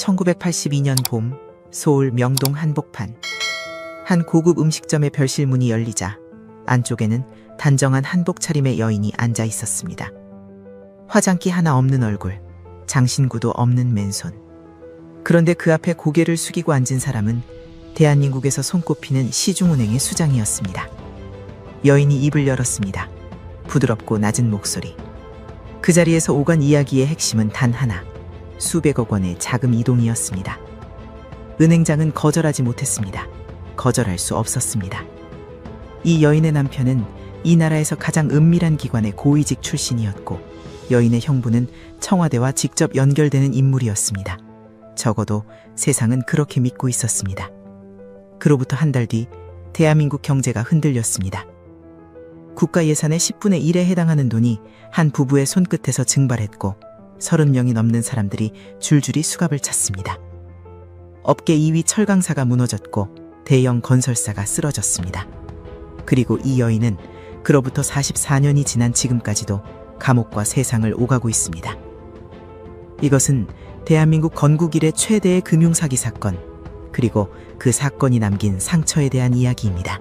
1982년 봄, 서울 명동 한복판. 한 고급 음식점의 별실문이 열리자 안쪽에는 단정한 한복 차림의 여인이 앉아 있었습니다. 화장기 하나 없는 얼굴, 장신구도 없는 맨손. 그런데 그 앞에 고개를 숙이고 앉은 사람은 대한민국에서 손꼽히는 시중은행의 수장이었습니다. 여인이 입을 열었습니다. 부드럽고 낮은 목소리. 그 자리에서 오간 이야기의 핵심은 단 하나, 수백억 원의 자금 이동이었습니다. 은행장은 거절하지 못했습니다. 거절할 수 없었습니다. 이 여인의 남편은 이 나라에서 가장 은밀한 기관의 고위직 출신이었고, 여인의 형부는 청와대와 직접 연결되는 인물이었습니다. 적어도 세상은 그렇게 믿고 있었습니다. 그로부터 한 달 뒤 대한민국 경제가 흔들렸습니다. 국가 예산의 10분의 1에 해당하는 돈이 한 부부의 손끝에서 증발했고 30명이 넘는 사람들이 줄줄이 수갑을 찼습니다. 업계 2위 철강사가 무너졌고 대형 건설사가 쓰러졌습니다. 그리고 이 여인은 그로부터 44년이 지난 지금까지도 감옥과 세상을 오가고 있습니다. 이것은 대한민국 건국 이래 최대의 금융사기 사건, 그리고 그 사건이 남긴 상처에 대한 이야기입니다.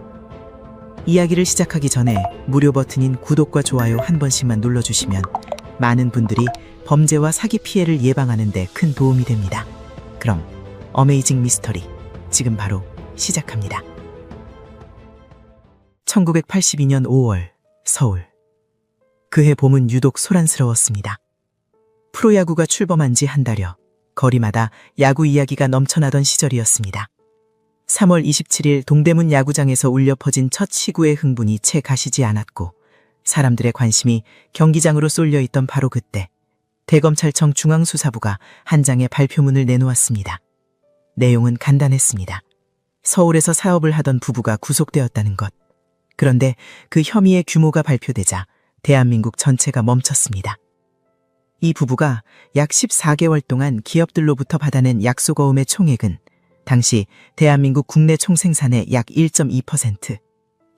이야기를 시작하기 전에 무료 버튼인 구독과 좋아요 한 번씩만 눌러주시면 많은 분들이 범죄와 사기 피해를 예방하는 데 큰 도움이 됩니다. 그럼 어메이징 미스터리 지금 바로 시작합니다. 1982년 5월 서울. 그해 봄은 유독 소란스러웠습니다. 프로야구가 출범한 지 한 달여 거리마다 야구 이야기가 넘쳐나던 시절이었습니다. 3월 27일 동대문 야구장에서 울려 퍼진 첫 시구의 흥분이 채 가시지 않았고 사람들의 관심이 경기장으로 쏠려 있던 바로 그때 대검찰청 중앙수사부가 한 장의 발표문을 내놓았습니다. 내용은 간단했습니다. 서울에서 사업을 하던 부부가 구속되었다는 것. 그런데 그 혐의의 규모가 발표되자 대한민국 전체가 멈췄습니다. 이 부부가 약 14개월 동안 기업들로부터 받아낸 약속어음의 총액은 당시 대한민국 국내 총생산의 약 1.2%,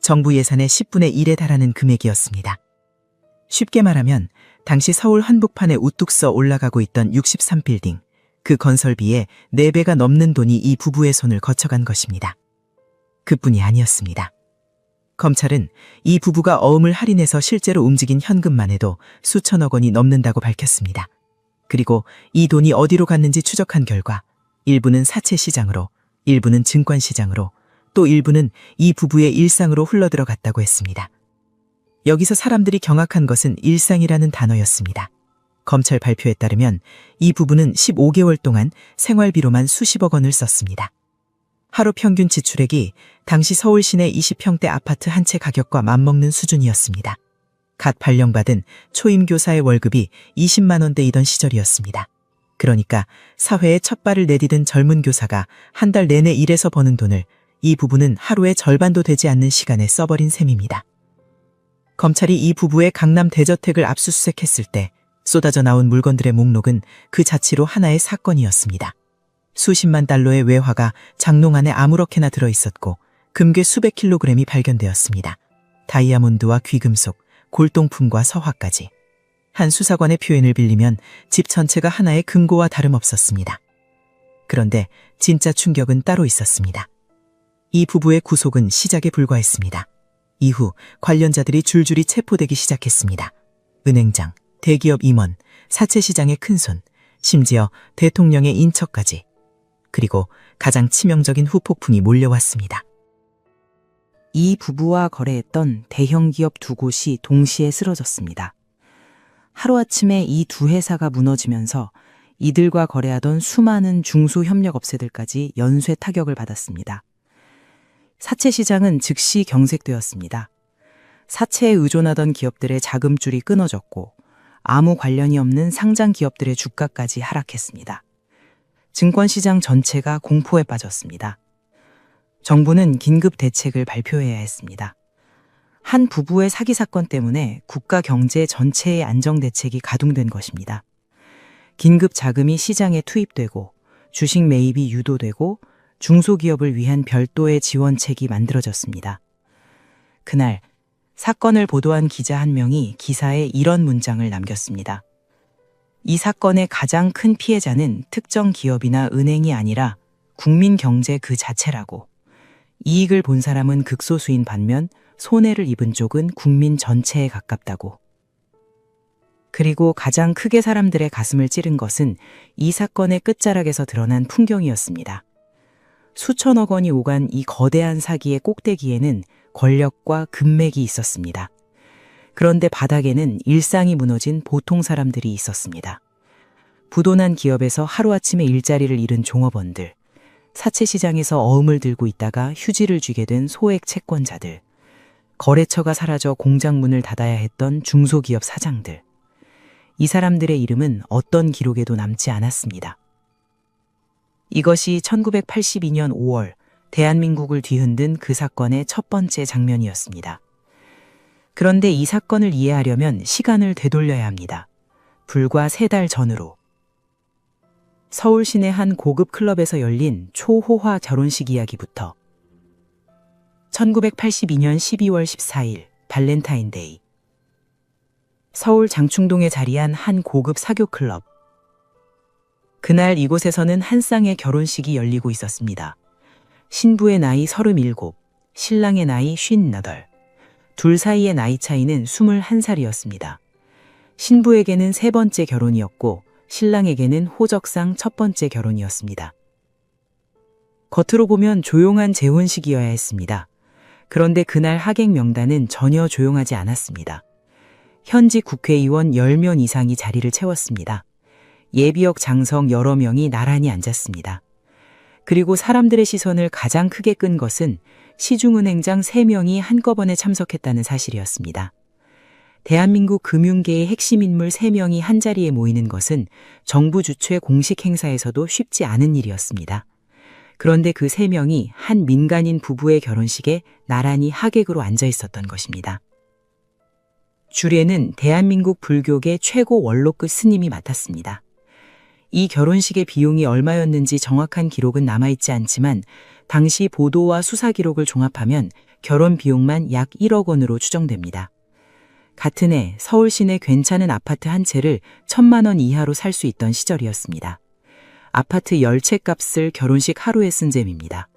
정부 예산의 10분의 1에 달하는 금액이었습니다. 쉽게 말하면 당시 서울 한복판에 우뚝 서 올라가고 있던 63빌딩, 그 건설비의 4배가 넘는 돈이 이 부부의 손을 거쳐간 것입니다. 그뿐이 아니었습니다. 검찰은 이 부부가 어음을 할인해서 실제로 움직인 현금만 해도 수천억 원이 넘는다고 밝혔습니다. 그리고 이 돈이 어디로 갔는지 추적한 결과 일부는 사채 시장으로, 일부는 증권 시장으로, 또 일부는 이 부부의 일상으로 흘러들어갔다고 했습니다. 여기서 사람들이 경악한 것은 일상이라는 단어였습니다. 검찰 발표에 따르면 이 부부는 15개월 동안 생활비로만 수십억 원을 썼습니다. 하루 평균 지출액이 당시 서울 시내 20평대 아파트 한 채 가격과 맞먹는 수준이었습니다. 갓 발령받은 초임교사의 월급이 20만 원대이던 시절이었습니다. 그러니까 사회에 첫 발을 내디딘 젊은 교사가 한 달 내내 일해서 버는 돈을 이 부부는 하루의 절반도 되지 않는 시간에 써버린 셈입니다. 검찰이 이 부부의 강남 대저택을 압수수색했을 때 쏟아져 나온 물건들의 목록은 그 자체로 하나의 사건이었습니다. 수십만 달러의 외화가 장롱 안에 아무렇게나 들어있었고 금괴 수백 킬로그램이 발견되었습니다. 다이아몬드와 귀금속, 골동품과 서화까지. 한 수사관의 표현을 빌리면 집 전체가 하나의 금고와 다름없었습니다. 그런데 진짜 충격은 따로 있었습니다. 이 부부의 구속은 시작에 불과했습니다. 이후 관련자들이 줄줄이 체포되기 시작했습니다. 은행장, 대기업 임원, 사채시장의 큰손, 심지어 대통령의 인척까지. 그리고 가장 치명적인 후폭풍이 몰려왔습니다. 이 부부와 거래했던 대형 기업 2곳이 동시에 쓰러졌습니다. 하루아침에 이 두 회사가 무너지면서 이들과 거래하던 수많은 중소협력업체들까지 연쇄 타격을 받았습니다. 사채시장은 즉시 경색되었습니다. 사채에 의존하던 기업들의 자금줄이 끊어졌고 아무 관련이 없는 상장 기업들의 주가까지 하락했습니다. 증권시장 전체가 공포에 빠졌습니다. 정부는 긴급 대책을 발표해야 했습니다. 한 부부의 사기 사건 때문에 국가 경제 전체의 안정대책이 가동된 것입니다. 긴급 자금이 시장에 투입되고 주식 매입이 유도되고 중소기업을 위한 별도의 지원책이 만들어졌습니다. 그날 사건을 보도한 기자 한 명이 기사에 이런 문장을 남겼습니다. 이 사건의 가장 큰 피해자는 특정 기업이나 은행이 아니라 국민 경제 그 자체라고. 이익을 본 사람은 극소수인 반면 손해를 입은 쪽은 국민 전체에 가깝다고. 그리고 가장 크게 사람들의 가슴을 찌른 것은 이 사건의 끝자락에서 드러난 풍경이었습니다. 수천억 원이 오간 이 거대한 사기의 꼭대기에는 권력과 금맥이 있었습니다. 그런데 바닥에는 일상이 무너진 보통 사람들이 있었습니다. 부도난 기업에서 하루아침에 일자리를 잃은 종업원들, 사채시장에서 어음을 들고 있다가 휴지를 쥐게 된 소액 채권자들, 거래처가 사라져 공장 문을 닫아야 했던 중소기업 사장들. 이 사람들의 이름은 어떤 기록에도 남지 않았습니다. 이것이 1982년 5월 대한민국을 뒤흔든 그 사건의 첫 번째 장면이었습니다. 그런데 이 사건을 이해하려면 시간을 되돌려야 합니다. 불과 3달 전으로. 서울 시내 한 고급 클럽에서 열린 초호화 결혼식 이야기부터 1982년 12월 14일 발렌타인데이. 서울 장충동에 자리한 한 고급 사교 클럽. 그날 이곳에서는 한 쌍의 결혼식이 열리고 있었습니다. 신부의 나이 37, 신랑의 나이 58. 둘 사이의 나이 차이는 21살이었습니다. 신부에게는 3번째 결혼이었고 신랑에게는 호적상 첫 번째 결혼이었습니다. 겉으로 보면 조용한 재혼식이어야 했습니다. 그런데 그날 하객 명단은 전혀 조용하지 않았습니다. 현직 국회의원 10명 이상이 자리를 채웠습니다. 예비역 장성 여러 명이 나란히 앉았습니다. 그리고 사람들의 시선을 가장 크게 끈 것은 시중은행장 3명이 한꺼번에 참석했다는 사실이었습니다. 대한민국 금융계의 핵심 인물 3명이 한자리에 모이는 것은 정부 주최 공식 행사에서도 쉽지 않은 일이었습니다. 그런데 그 3명이 한 민간인 부부의 결혼식에 나란히 하객으로 앉아 있었던 것입니다. 주례는 대한민국 불교계 최고 원로급 스님이 맡았습니다. 이 결혼식의 비용이 얼마였는지 정확한 기록은 남아있지 않지만 당시 보도와 수사 기록을 종합하면 결혼 비용만 약 1억 원으로 추정됩니다. 같은 해 서울 시내 괜찮은 아파트 한 채를 1,000만 원 이하로 살 수 있던 시절이었습니다. 아파트 10채 값을 결혼식 하루에 쓴 셈입니다.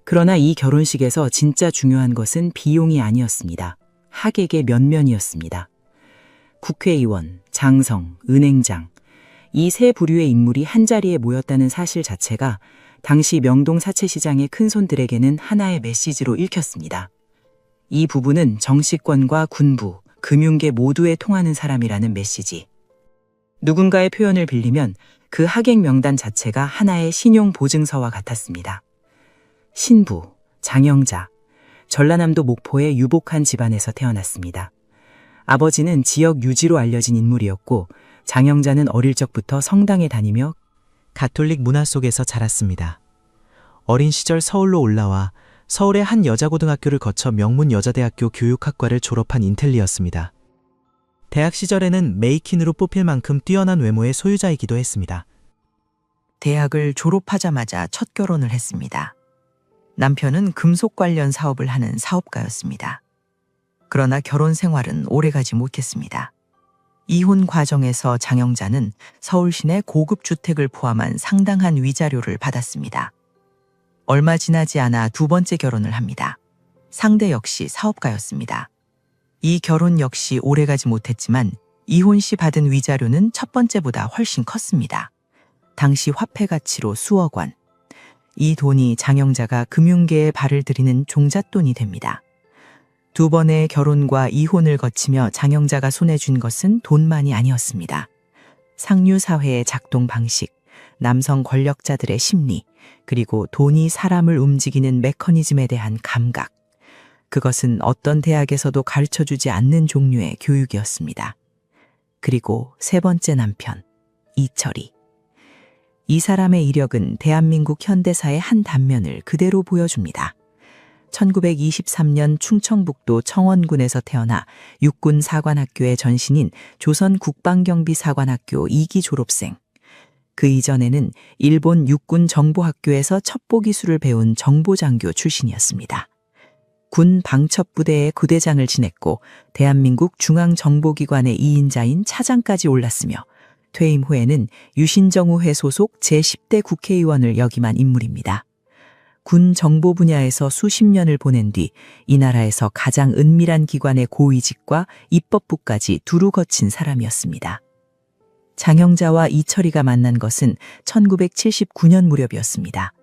그러나 이 결혼식에서 진짜 중요한 것은 비용이 아니었습니다. 하객의 면면이었습니다. 국회의원, 장성, 은행장, 이 세 부류의 인물이 한자리에 모였다는 사실 자체가 당시 명동 사채시장의 큰손들에게는 하나의 메시지로 읽혔습니다. 이 부부는 정치권과 군부, 금융계 모두에 통하는 사람이라는 메시지. 누군가의 표현을 빌리면 그 하객 명단 자체가 하나의 신용보증서와 같았습니다. 신부, 장영자, 전라남도 목포의 유복한 집안에서 태어났습니다. 아버지는 지역 유지로 알려진 인물이었고 장영자는 어릴 적부터 성당에 다니며 가톨릭 문화 속에서 자랐습니다. 어린 시절 서울로 올라와 서울의 한 여자고등학교를 거쳐 명문여자대학교 교육학과를 졸업한 인텔리였습니다. 대학 시절에는 메이킨으로 뽑힐 만큼 뛰어난 외모의 소유자이기도 했습니다. 대학을 졸업하자마자 첫 결혼을 했습니다. 남편은 금속 관련 사업을 하는 사업가였습니다. 그러나 결혼 생활은 오래가지 못했습니다. 이혼 과정에서 장영자는 서울 시내 고급 주택을 포함한 상당한 위자료를 받았습니다. 얼마 지나지 않아 두 번째 결혼을 합니다. 상대 역시 사업가였습니다. 이 결혼 역시 오래가지 못했지만 이혼 시 받은 위자료는 첫 번째보다 훨씬 컸습니다. 당시 화폐 가치로 수억 원. 이 돈이 장영자가 금융계에 발을 들이는 종잣돈이 됩니다. 두 번의 결혼과 이혼을 거치며 장영자가 손에 쥔 것은 돈만이 아니었습니다. 상류사회의 작동 방식, 남성 권력자들의 심리, 그리고 돈이 사람을 움직이는 메커니즘에 대한 감각. 그것은 어떤 대학에서도 가르쳐주지 않는 종류의 교육이었습니다. 그리고 세 번째 남편, 이철이. 이 사람의 이력은 대한민국 현대사의 한 단면을 그대로 보여줍니다. 1923년 충청북도 청원군에서 태어나 육군 사관학교의 전신인 조선국방경비사관학교 2기 졸업생. 그 이전에는 일본 육군 정보학교에서 첩보기술을 배운 정보장교 출신이었습니다. 군 방첩부대의 구대장을 지냈고 대한민국 중앙정보기관의 2인자인 차장까지 올랐으며 퇴임 후에는 유신정우회 소속 제10대 국회의원을 역임한 인물입니다. 군 정보 분야에서 수십 년을 보낸 뒤 이 나라에서 가장 은밀한 기관의 고위직과 입법부까지 두루 거친 사람이었습니다. 장영자와 이철이가 만난 것은 1979년 무렵이었습니다.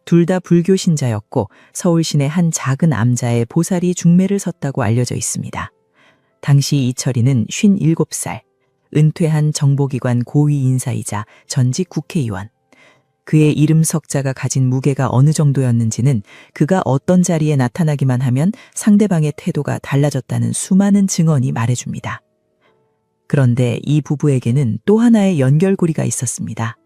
둘 다 불교 신자였고 서울 시내 한 작은 암자에 보살이 중매를 섰다고 알려져 있습니다. 당시 이철이는 57살, 은퇴한 정보기관 고위 인사이자 전직 국회의원. 그의 이름 석자가 가진 무게가 어느 정도였는지는 그가 어떤 자리에 나타나기만 하면 상대방의 태도가 달라졌다는 수많은 증언이 말해줍니다. 그런데 이 부부에게는 또 하나의 연결고리가 있었습니다.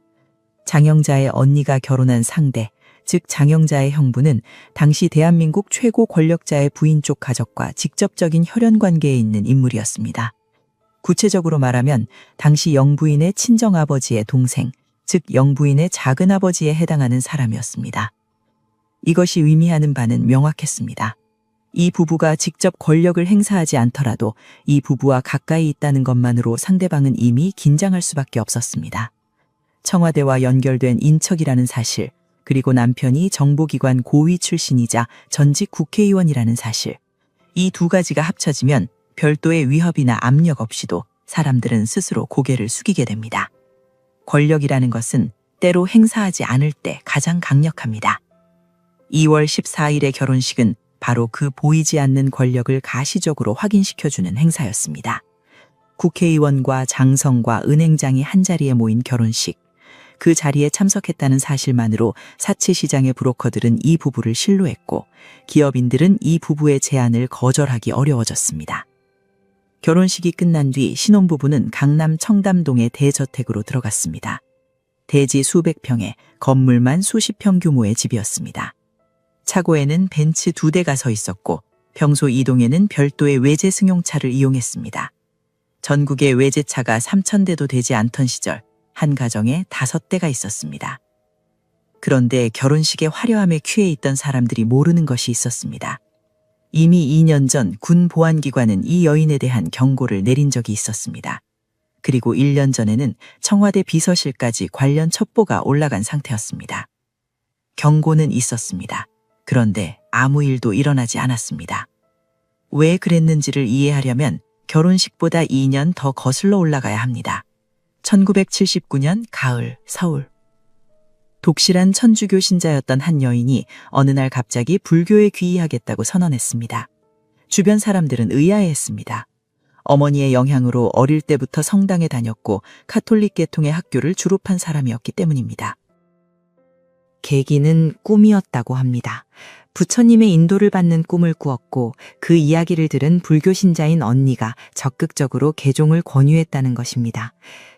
장영자의 언니가 결혼한 상대, 즉 장영자의 형부는 당시 대한민국 최고 권력자의 부인 쪽 가족과 직접적인 혈연 관계에 있는 인물이었습니다. 구체적으로 말하면 당시 영부인의 친정아버지의 동생, 즉 영부인의 작은아버지에 해당하는 사람이었습니다. 이것이 의미하는 바는 명확했습니다. 이 부부가 직접 권력을 행사하지 않더라도 이 부부와 가까이 있다는 것만으로 상대방은 이미 긴장할 수밖에 없었습니다. 청와대와 연결된 인척이라는 사실, 그리고 남편이 정보기관 고위 출신이자 전직 국회의원이라는 사실, 이 두 가지가 합쳐지면 별도의 위협이나 압력 없이도 사람들은 스스로 고개를 숙이게 됩니다. 권력이라는 것은 때로 행사하지 않을 때 가장 강력합니다. 2월 14일의 결혼식은 바로 그 보이지 않는 권력을 가시적으로 확인시켜주는 행사였습니다. 국회의원과 장성과 은행장이 한자리에 모인 결혼식. 그 자리에 참석했다는 사실만으로 사치시장의 브로커들은 이 부부를 신뢰했고 기업인들은 이 부부의 제안을 거절하기 어려워졌습니다. 결혼식이 끝난 뒤 신혼부부는 강남 청담동의 대저택으로 들어갔습니다. 대지 수백 평에 건물만 수십 평 규모의 집이었습니다. 차고에는 벤츠 2대가 서 있었고 평소 이동에는 별도의 외제 승용차를 이용했습니다. 전국에 외제차가 3,000대도 되지 않던 시절 한 가정에 5대가 있었습니다. 그런데 결혼식의 화려함에 취해 있던 사람들이 모르는 것이 있었습니다. 이미 2년 전 군 보안기관은 이 여인에 대한 경고를 내린 적이 있었습니다. 그리고 1년 전에는 청와대 비서실까지 관련 첩보가 올라간 상태였습니다. 경고는 있었습니다. 그런데 아무 일도 일어나지 않았습니다. 왜 그랬는지를 이해하려면 결혼식보다 2년 더 거슬러 올라가야 합니다. 1979년 가을 서울. 독실한 천주교 신자였던 한 여인이 어느 날 갑자기 불교에 귀의하겠다고 선언했습니다. 주변 사람들은 의아해했습니다. 어머니의 영향으로 어릴 때부터 성당에 다녔고 카톨릭 계통의 학교를 졸업한 사람이었기 때문입니다. 계기는 꿈이었다고 합니다. 부처님의 인도를 받는 꿈을 꾸었고 그 이야기를 들은 불교 신자인 언니가 적극적으로 개종을 권유했다는 것입니다.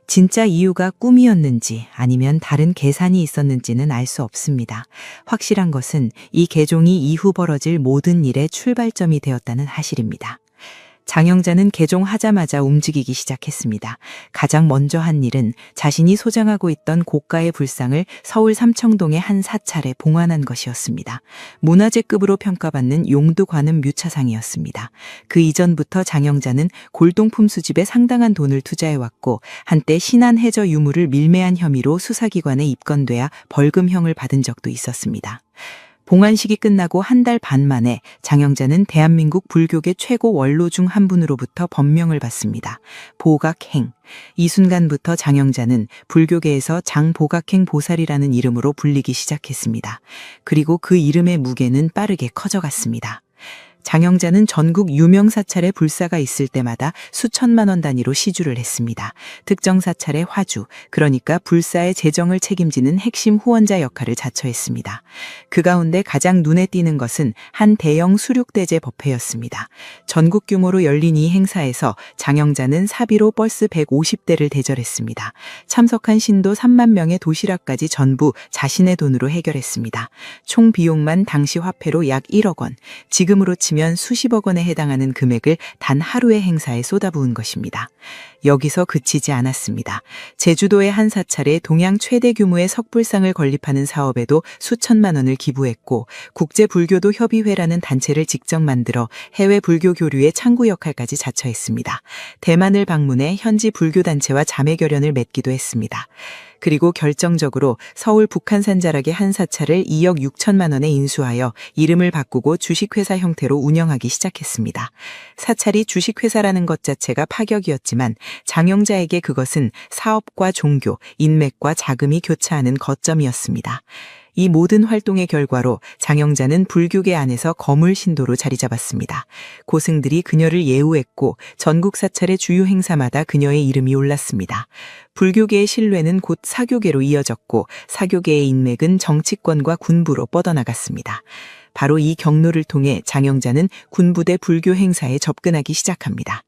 진짜 이유가 꿈이었는지 아니면 다른 계산이 있었는지는 알 수 없습니다. 확실한 것은 이 개종이 이후 벌어질 모든 일의 출발점이 되었다는 사실입니다. 장영자는 개종하자마자 움직이기 시작했습니다. 가장 먼저 한 일은 자신이 소장하고 있던 고가의 불상을 서울 삼청동의 한 사찰에 봉안한 것이었습니다. 문화재급으로 평가받는 용두관음 묘차상이었습니다. 그 이전부터 장영자는 골동품 수집에 상당한 돈을 투자해왔고 한때 신안해저 유물을 밀매한 혐의로 수사기관에 입건돼야 벌금형을 받은 적도 있었습니다. 봉안식이 끝나고 한 달 반 만에 장영자는 대한민국 불교계 최고 원로 중 한 분으로부터 법명을 받습니다. 보각행. 이 순간부터 장영자는 불교계에서 장보각행 보살이라는 이름으로 불리기 시작했습니다. 그리고 그 이름의 무게는 빠르게 커져갔습니다. 장영자는 전국 유명 사찰에 불사가 있을 때마다 수천만 원 단위로 시주를 했습니다. 특정 사찰의 화주, 그러니까 불사의 재정을 책임지는 핵심 후원자 역할을 자처했습니다. 그 가운데 가장 눈에 띄는 것은 한 대형 수륙대제 법회였습니다. 전국 규모로 열린 이 행사에서 장영자는 사비로 버스 150대를 대절했습니다. 참석한 신도 3만 명의 도시락까지 전부 자신의 돈으로 해결했습니다. 총 비용만 당시 화폐로 약 1억 원, 지금으로 치면 치면 수십억 원에 해당하는 금액을 단 하루의 행사에 쏟아부은 것입니다. 여기서 그치지 않았습니다. 제주도의 한 사찰에 동양 최대 규모의 석불상을 건립하는 사업에도 수천만 원을 기부했고, 국제불교도 협의회라는 단체를 직접 만들어 해외 불교 교류의 창구 역할까지 자처했습니다. 대만을 방문해 현지 불교단체와 자매결연을 맺기도 했습니다. 그리고 결정적으로 서울 북한산 자락의 한 사찰을 2억 6천만 원에 인수하여 이름을 바꾸고 주식회사 형태로 운영하기 시작했습니다. 사찰이 주식회사라는 것 자체가 파격이었지만 장영자에게 그것은 사업과 종교, 인맥과 자금이 교차하는 거점이었습니다. 이 모든 활동의 결과로 장영자는 불교계 안에서 거물 신도로 자리 잡았습니다. 고승들이 그녀를 예우했고 전국 사찰의 주요 행사마다 그녀의 이름이 올랐습니다. 불교계의 신뢰는 곧 사교계로 이어졌고 사교계의 인맥은 정치권과 군부로 뻗어나갔습니다. 바로 이 경로를 통해 장영자는 군부대 불교 행사에 접근하기 시작합니다.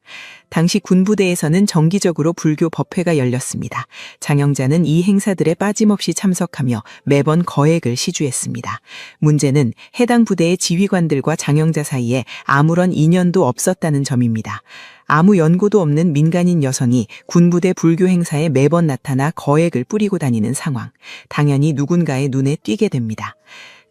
당시 군부대에서는 정기적으로 불교 법회가 열렸습니다. 장영자는 이 행사들에 빠짐없이 참석하며 매번 거액을 시주했습니다. 문제는 해당 부대의 지휘관들과 장영자 사이에 아무런 인연도 없었다는 점입니다. 아무 연고도 없는 민간인 여성이 군부대 불교 행사에 매번 나타나 거액을 뿌리고 다니는 상황. 당연히 누군가의 눈에 띄게 됩니다.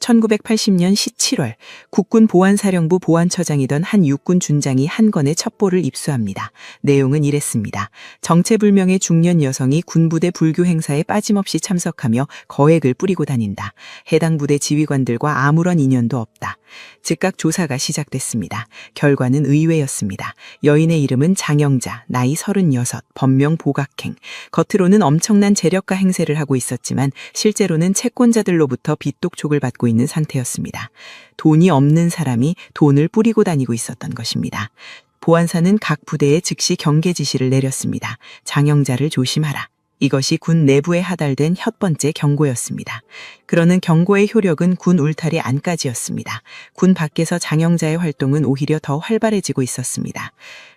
1980년 17월 국군 보안사령부 보안처장이던 한 육군 준장이 한 건의 첩보를 입수합니다. 내용은 이랬습니다. 정체불명의 중년 여성이 군부대 불교 행사에 빠짐없이 참석하며 거액을 뿌리고 다닌다. 해당 부대 지휘관들과 아무런 인연도 없다. 즉각 조사가 시작됐습니다. 결과는 의외였습니다. 여인의 이름은 장영자, 나이 36, 법명 보각행. 겉으로는 엄청난 재력가 행세를 하고 있었지만 실제로는 채권자들로부터 빚독촉을 받고 있는 상태였습니다. 돈이 없는 사람이 돈을 뿌리고 다니고 있었던 것입니다. 보안사는 각 부대에 즉시 경계 지시를 내렸습니다. 장영자를 조심하라. 이것이 군 내부에 하달된 첫 번째 경고였습니다. 그러는 경고의 효력은 군 울타리 안까지였습니다. 군 밖에서 장영자의 활동은 오히려 더 활발해지고 있었습니다.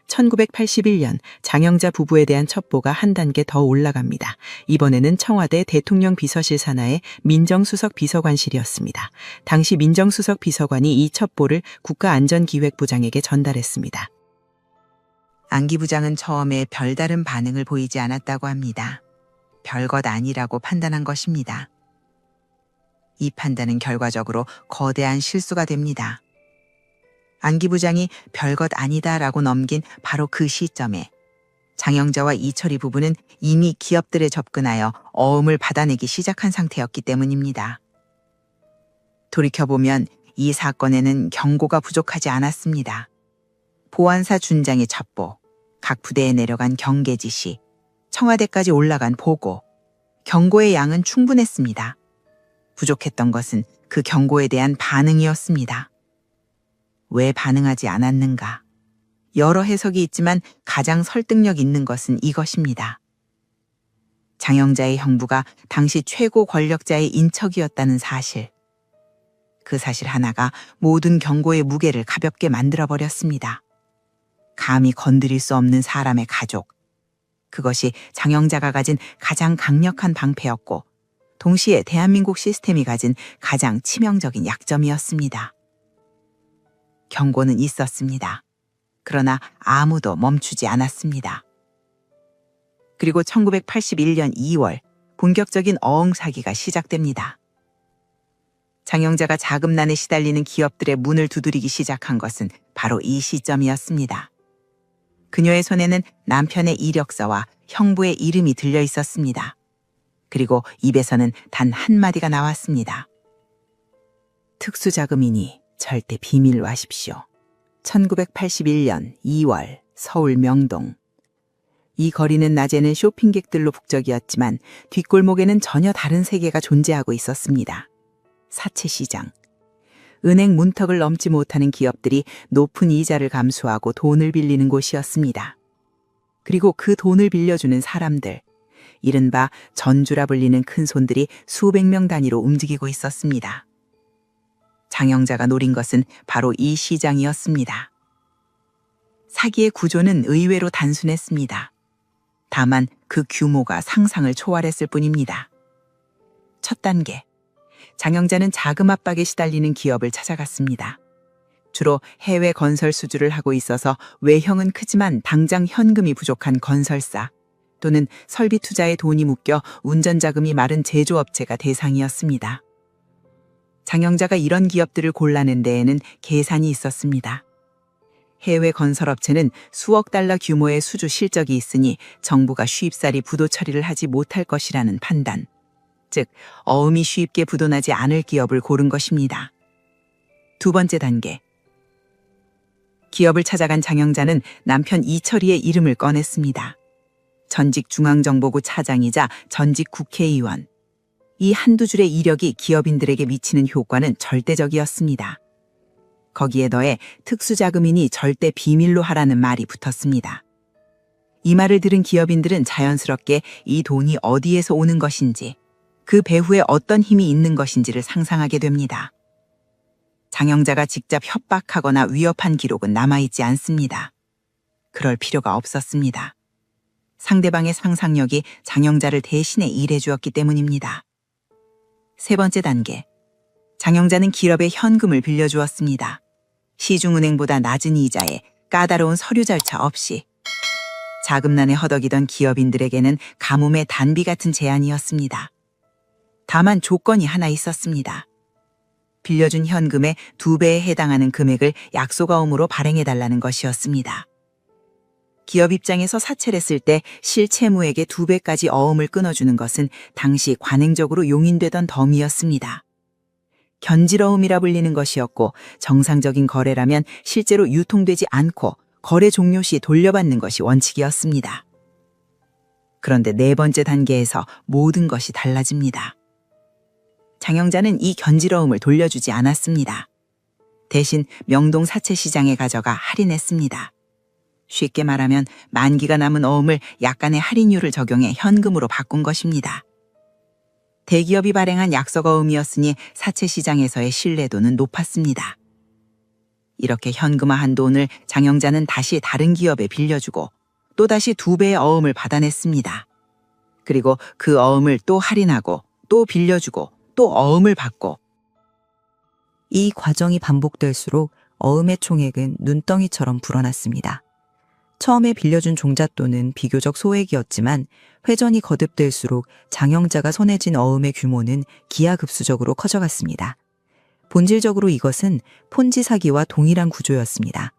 1981년 장영자 부부에 대한 첩보가 한 단계 더 올라갑니다. 이번에는 청와대 대통령 비서실 산하의 민정수석 비서관실이었습니다. 당시 민정수석 비서관이 이 첩보를 국가안전기획부장에게 전달했습니다. 안기 부장은 처음에 별다른 반응을 보이지 않았다고 합니다. 별것 아니라고 판단한 것입니다. 이 판단은 결과적으로 거대한 실수가 됩니다. 안기 부장이 별것 아니다라고 넘긴 바로 그 시점에 장영자와 이철희 부부는 이미 기업들에 접근하여 어음을 받아내기 시작한 상태였기 때문입니다. 돌이켜보면 이 사건에는 경고가 부족하지 않았습니다. 보안사 준장의 첩보, 각 부대에 내려간 경계 지시, 청와대까지 올라간 보고, 경고의 양은 충분했습니다. 부족했던 것은 그 경고에 대한 반응이었습니다. 왜 반응하지 않았는가? 여러 해석이 있지만 가장 설득력 있는 것은 이것입니다. 장영자의 형부가 당시 최고 권력자의 인척이었다는 사실. 그 사실 하나가 모든 경고의 무게를 가볍게 만들어버렸습니다. 감히 건드릴 수 없는 사람의 가족. 그것이 장영자가 가진 가장 강력한 방패였고 동시에 대한민국 시스템이 가진 가장 치명적인 약점이었습니다. 경고는 있었습니다. 그러나 아무도 멈추지 않았습니다. 그리고 1981년 2월 본격적인 어흥 사기가 시작됩니다. 장영자가 자금난에 시달리는 기업들의 문을 두드리기 시작한 것은 바로 이 시점이었습니다. 그녀의 손에는 남편의 이력서와 형부의 이름이 들려 있었습니다. 그리고 입에서는 단 한마디가 나왔습니다. 특수자금이니 절대 비밀로 하십시오. 1981년 2월 서울 명동. 이 거리는 낮에는 쇼핑객들로 북적이었지만 뒷골목에는 전혀 다른 세계가 존재하고 있었습니다. 사채시장. 은행 문턱을 넘지 못하는 기업들이 높은 이자를 감수하고 돈을 빌리는 곳이었습니다. 그리고 그 돈을 빌려주는 사람들, 이른바 전주라 불리는 큰손들이 수백 명 단위로 움직이고 있었습니다. 장영자가 노린 것은 바로 이 시장이었습니다. 사기의 구조는 의외로 단순했습니다. 다만 그 규모가 상상을 초월했을 뿐입니다. 첫 단계, 장영자는 자금 압박에 시달리는 기업을 찾아갔습니다. 주로 해외 건설 수주를 하고 있어서 외형은 크지만 당장 현금이 부족한 건설사 또는 설비 투자에 돈이 묶여 운전 자금이 마른 제조업체가 대상이었습니다. 장영자가 이런 기업들을 골라낸 데에는 계산이 있었습니다. 해외 건설업체는 수억 달러 규모의 수주 실적이 있으니 정부가 쉽사리 부도 처리를 하지 못할 것이라는 판단, 즉 어음이 쉽게 부도나지 않을 기업을 고른 것입니다. 두 번째 단계. 기업을 찾아간 장영자는 남편 이철이의 이름을 꺼냈습니다. 전직 중앙정보부 차장이자 전직 국회의원. 이 한두 줄의 이력이 기업인들에게 미치는 효과는 절대적이었습니다. 거기에 더해 특수자금이니 절대 비밀로 하라는 말이 붙었습니다. 이 말을 들은 기업인들은 자연스럽게 이 돈이 어디에서 오는 것인지, 그 배후에 어떤 힘이 있는 것인지를 상상하게 됩니다. 장영자가 직접 협박하거나 위협한 기록은 남아있지 않습니다. 그럴 필요가 없었습니다. 상대방의 상상력이 장영자를 대신해 일해주었기 때문입니다. 세 번째 단계. 장영자는 기업에 현금을 빌려주었습니다. 시중은행보다 낮은 이자에 까다로운 서류 절차 없이. 자금난에 허덕이던 기업인들에게는 가뭄의 단비 같은 제안이었습니다. 다만 조건이 하나 있었습니다. 빌려준 현금의 2배에 해당하는 금액을 약소가움으로 발행해달라는 것이었습니다. 기업 입장에서 사채를 했을 때 실채무액의 2배까지 어음을 끊어주는 것은 당시 관행적으로 용인되던 덤이었습니다. 견질어음이라 불리는 것이었고 정상적인 거래라면 실제로 유통되지 않고 거래 종료 시 돌려받는 것이 원칙이었습니다. 그런데 네 번째 단계에서 모든 것이 달라집니다. 장영자는 이 견질어음을 돌려주지 않았습니다. 대신 명동 사채시장에 가져가 할인했습니다. 쉽게 말하면 만기가 남은 어음을 약간의 할인율을 적용해 현금으로 바꾼 것입니다. 대기업이 발행한 약속어음이었으니 사채시장에서의 신뢰도는 높았습니다. 이렇게 현금화한 돈을 장영자는 다시 다른 기업에 빌려주고 또다시 2배의 어음을 받아냈습니다. 그리고 그 어음을 또 할인하고 또 빌려주고 또 어음을 받고. 이 과정이 반복될수록 어음의 총액은 눈덩이처럼 불어났습니다. 처음에 빌려준 종잣돈은 비교적 소액이었지만 회전이 거듭될수록 장영자가 손에 쥔 어음의 규모는 기하급수적으로 커져갔습니다. 본질적으로 이것은 폰지 사기와 동일한 구조였습니다.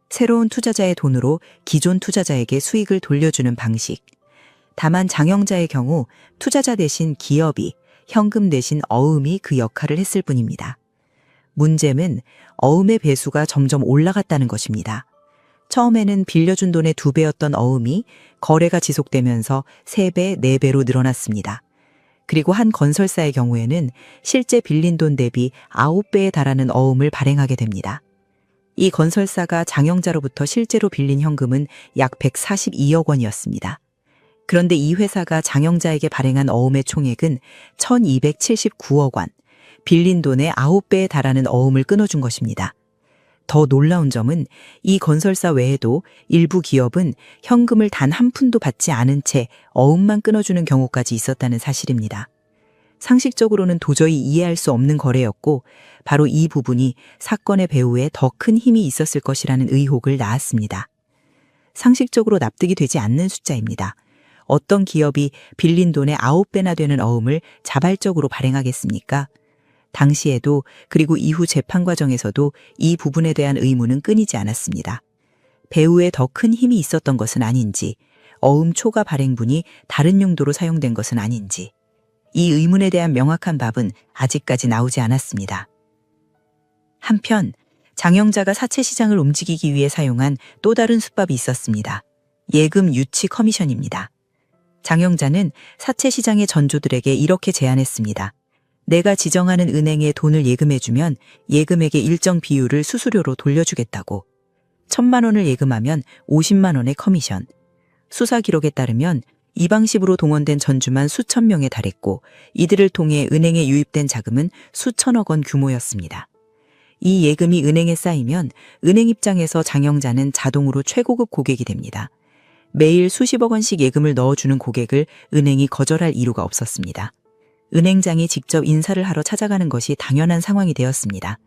새로운 투자자의 돈으로 기존 투자자에게 수익을 돌려주는 방식. 다만 장영자의 경우 투자자 대신 기업이, 현금 대신 어음이 그 역할을 했을 뿐입니다. 문제는 어음의 배수가 점점 올라갔다는 것입니다. 처음에는 빌려준 돈의 2배였던 어음이 거래가 지속되면서 3배, 4배로 늘어났습니다. 그리고 한 건설사의 경우에는 실제 빌린 돈 대비 9배에 달하는 어음을 발행하게 됩니다. 이 건설사가 장영자로부터 실제로 빌린 현금은 약 142억 원이었습니다. 그런데 이 회사가 장영자에게 발행한 어음의 총액은 1279억 원, 빌린 돈의 9배에 달하는 어음을 끊어준 것입니다. 더 놀라운 점은 이 건설사 외에도 일부 기업은 현금을 단 한 푼도 받지 않은 채 어음만 끊어주는 경우까지 있었다는 사실입니다. 상식적으로는 도저히 이해할 수 없는 거래였고 바로 이 부분이 사건의 배후에 더 큰 힘이 있었을 것이라는 의혹을 낳았습니다. 상식적으로 납득이 되지 않는 숫자입니다. 어떤 기업이 빌린 돈의 9배나 되는 어음을 자발적으로 발행하겠습니까? 당시에도 그리고 이후 재판 과정에서도 이 부분에 대한 의문은 끊이지 않았습니다. 배후에 더 큰 힘이 있었던 것은 아닌지, 어음 초과 발행분이 다른 용도로 사용된 것은 아닌지, 이 의문에 대한 명확한 답은 아직까지 나오지 않았습니다. 한편 장영자가 사채시장을 움직이기 위해 사용한 또 다른 수법이 있었습니다. 예금 유치 커미션입니다. 장영자는 사채시장의 전조들에게 이렇게 제안했습니다. 내가 지정하는 은행에 돈을 예금해주면 예금액의 일정 비율을 수수료로 돌려주겠다고. 1,000만 원을 예금하면 50만 원의 커미션. 수사 기록에 따르면 이 방식으로 동원된 전주만 수천 명에 달했고 이들을 통해 은행에 유입된 자금은 수천억 원 규모였습니다. 이 예금이 은행에 쌓이면 은행 입장에서 장영자는 자동으로 최고급 고객이 됩니다. 매일 수십억 원씩 예금을 넣어주는 고객을 은행이 거절할 이유가 없었습니다. 은행장이 직접 인사를 하러 찾아가는 것이 당연한 상황이 되었습니다.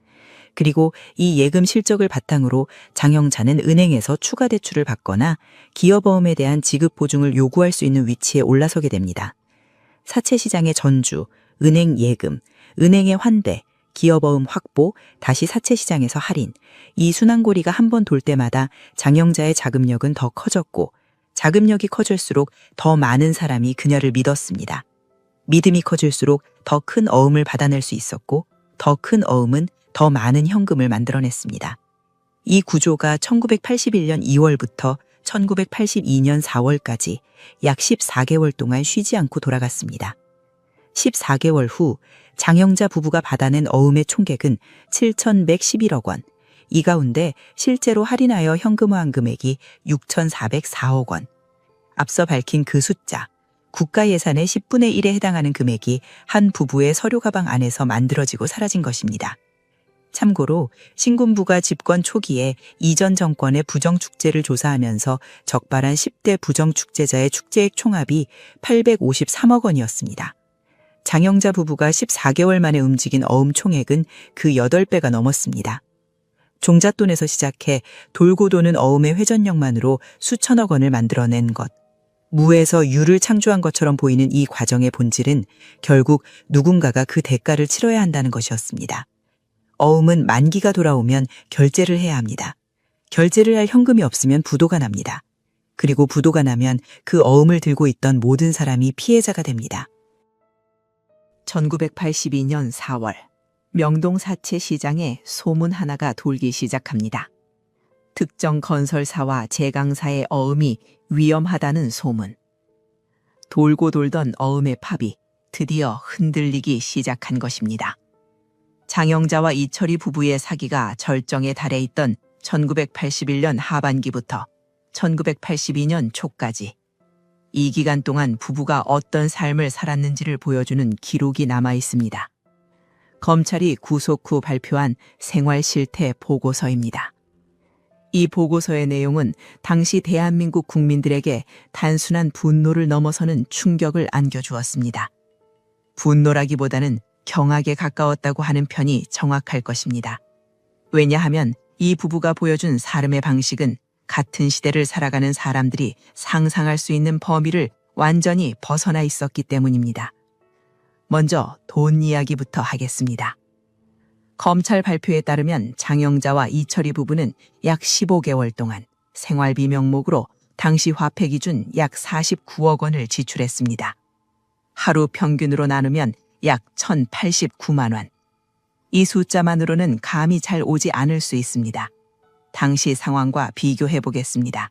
그리고 이 예금 실적을 바탕으로 장영자는 은행에서 추가 대출을 받거나 기업어음에 대한 지급 보증을 요구할 수 있는 위치에 올라서게 됩니다. 사채시장의 전주, 은행 예금, 은행의 환대, 기업어음 확보, 다시 사채시장에서 할인, 이 순환고리가 한 번 돌 때마다 장영자의 자금력은 더 커졌고 자금력이 커질수록 더 많은 사람이 그녀를 믿었습니다. 믿음이 커질수록 더 큰 어음을 받아낼 수 있었고 더 큰 어음은 더 많은 현금을 만들어냈습니다. 이 구조가 1981년 2월부터 1982년 4월까지 약 14개월 동안 쉬지 않고 돌아갔습니다. 14개월 후 장영자 부부가 받아낸 어음의 총액은 7,111억 원, 이 가운데 실제로 할인하여 현금화한 금액이 6,404억 원. 앞서 밝힌 그 숫자, 국가 예산의 10분의 1에 해당하는 금액이 한 부부의 서류 가방 안에서 만들어지고 사라진 것입니다. 참고로 신군부가 집권 초기에 이전 정권의 부정축제를 조사하면서 적발한 10대 부정축제자의 축제액 총합이 853억 원이었습니다. 장영자 부부가 14개월 만에 움직인 어음 총액은 그 8배가 넘었습니다. 종잣돈에서 시작해 돌고 도는 어음의 회전력만으로 수천억 원을 만들어낸 것. 무에서 유를 창조한 것처럼 보이는 이 과정의 본질은 결국 누군가가 그 대가를 치러야 한다는 것이었습니다. 어음은 만기가 돌아오면 결제를 해야 합니다. 결제를 할 현금이 없으면 부도가 납니다. 그리고 부도가 나면 그 어음을 들고 있던 모든 사람이 피해자가 됩니다. 1982년 4월, 명동 사채 시장에 소문 하나가 돌기 시작합니다. 특정 건설사와 제강사의 어음이 위험하다는 소문. 돌고 돌던 어음의 팝이 드디어 흔들리기 시작한 것입니다. 장영자와 이철희 부부의 사기가 절정에 달해 있던 1981년 하반기부터 1982년 초까지 이 기간 동안 부부가 어떤 삶을 살았는지를 보여주는 기록이 남아 있습니다. 검찰이 구속 후 발표한 생활실태 보고서입니다. 이 보고서의 내용은 당시 대한민국 국민들에게 단순한 분노를 넘어서는 충격을 안겨주었습니다. 분노라기보다는 경악에 가까웠다고 하는 편이 정확할 것입니다. 왜냐하면 이 부부가 보여준 삶의 방식은 같은 시대를 살아가는 사람들이 상상할 수 있는 범위를 완전히 벗어나 있었기 때문입니다. 먼저 돈 이야기부터 하겠습니다. 검찰 발표에 따르면 장영자와 이철희 부부는 약 15개월 동안 생활비 명목으로 당시 화폐 기준 약 49억 원을 지출했습니다. 하루 평균으로 나누면 약 1,089만 원. 이 숫자만으로는 감이 잘 오지 않을 수 있습니다. 당시 상황과 비교해 보겠습니다.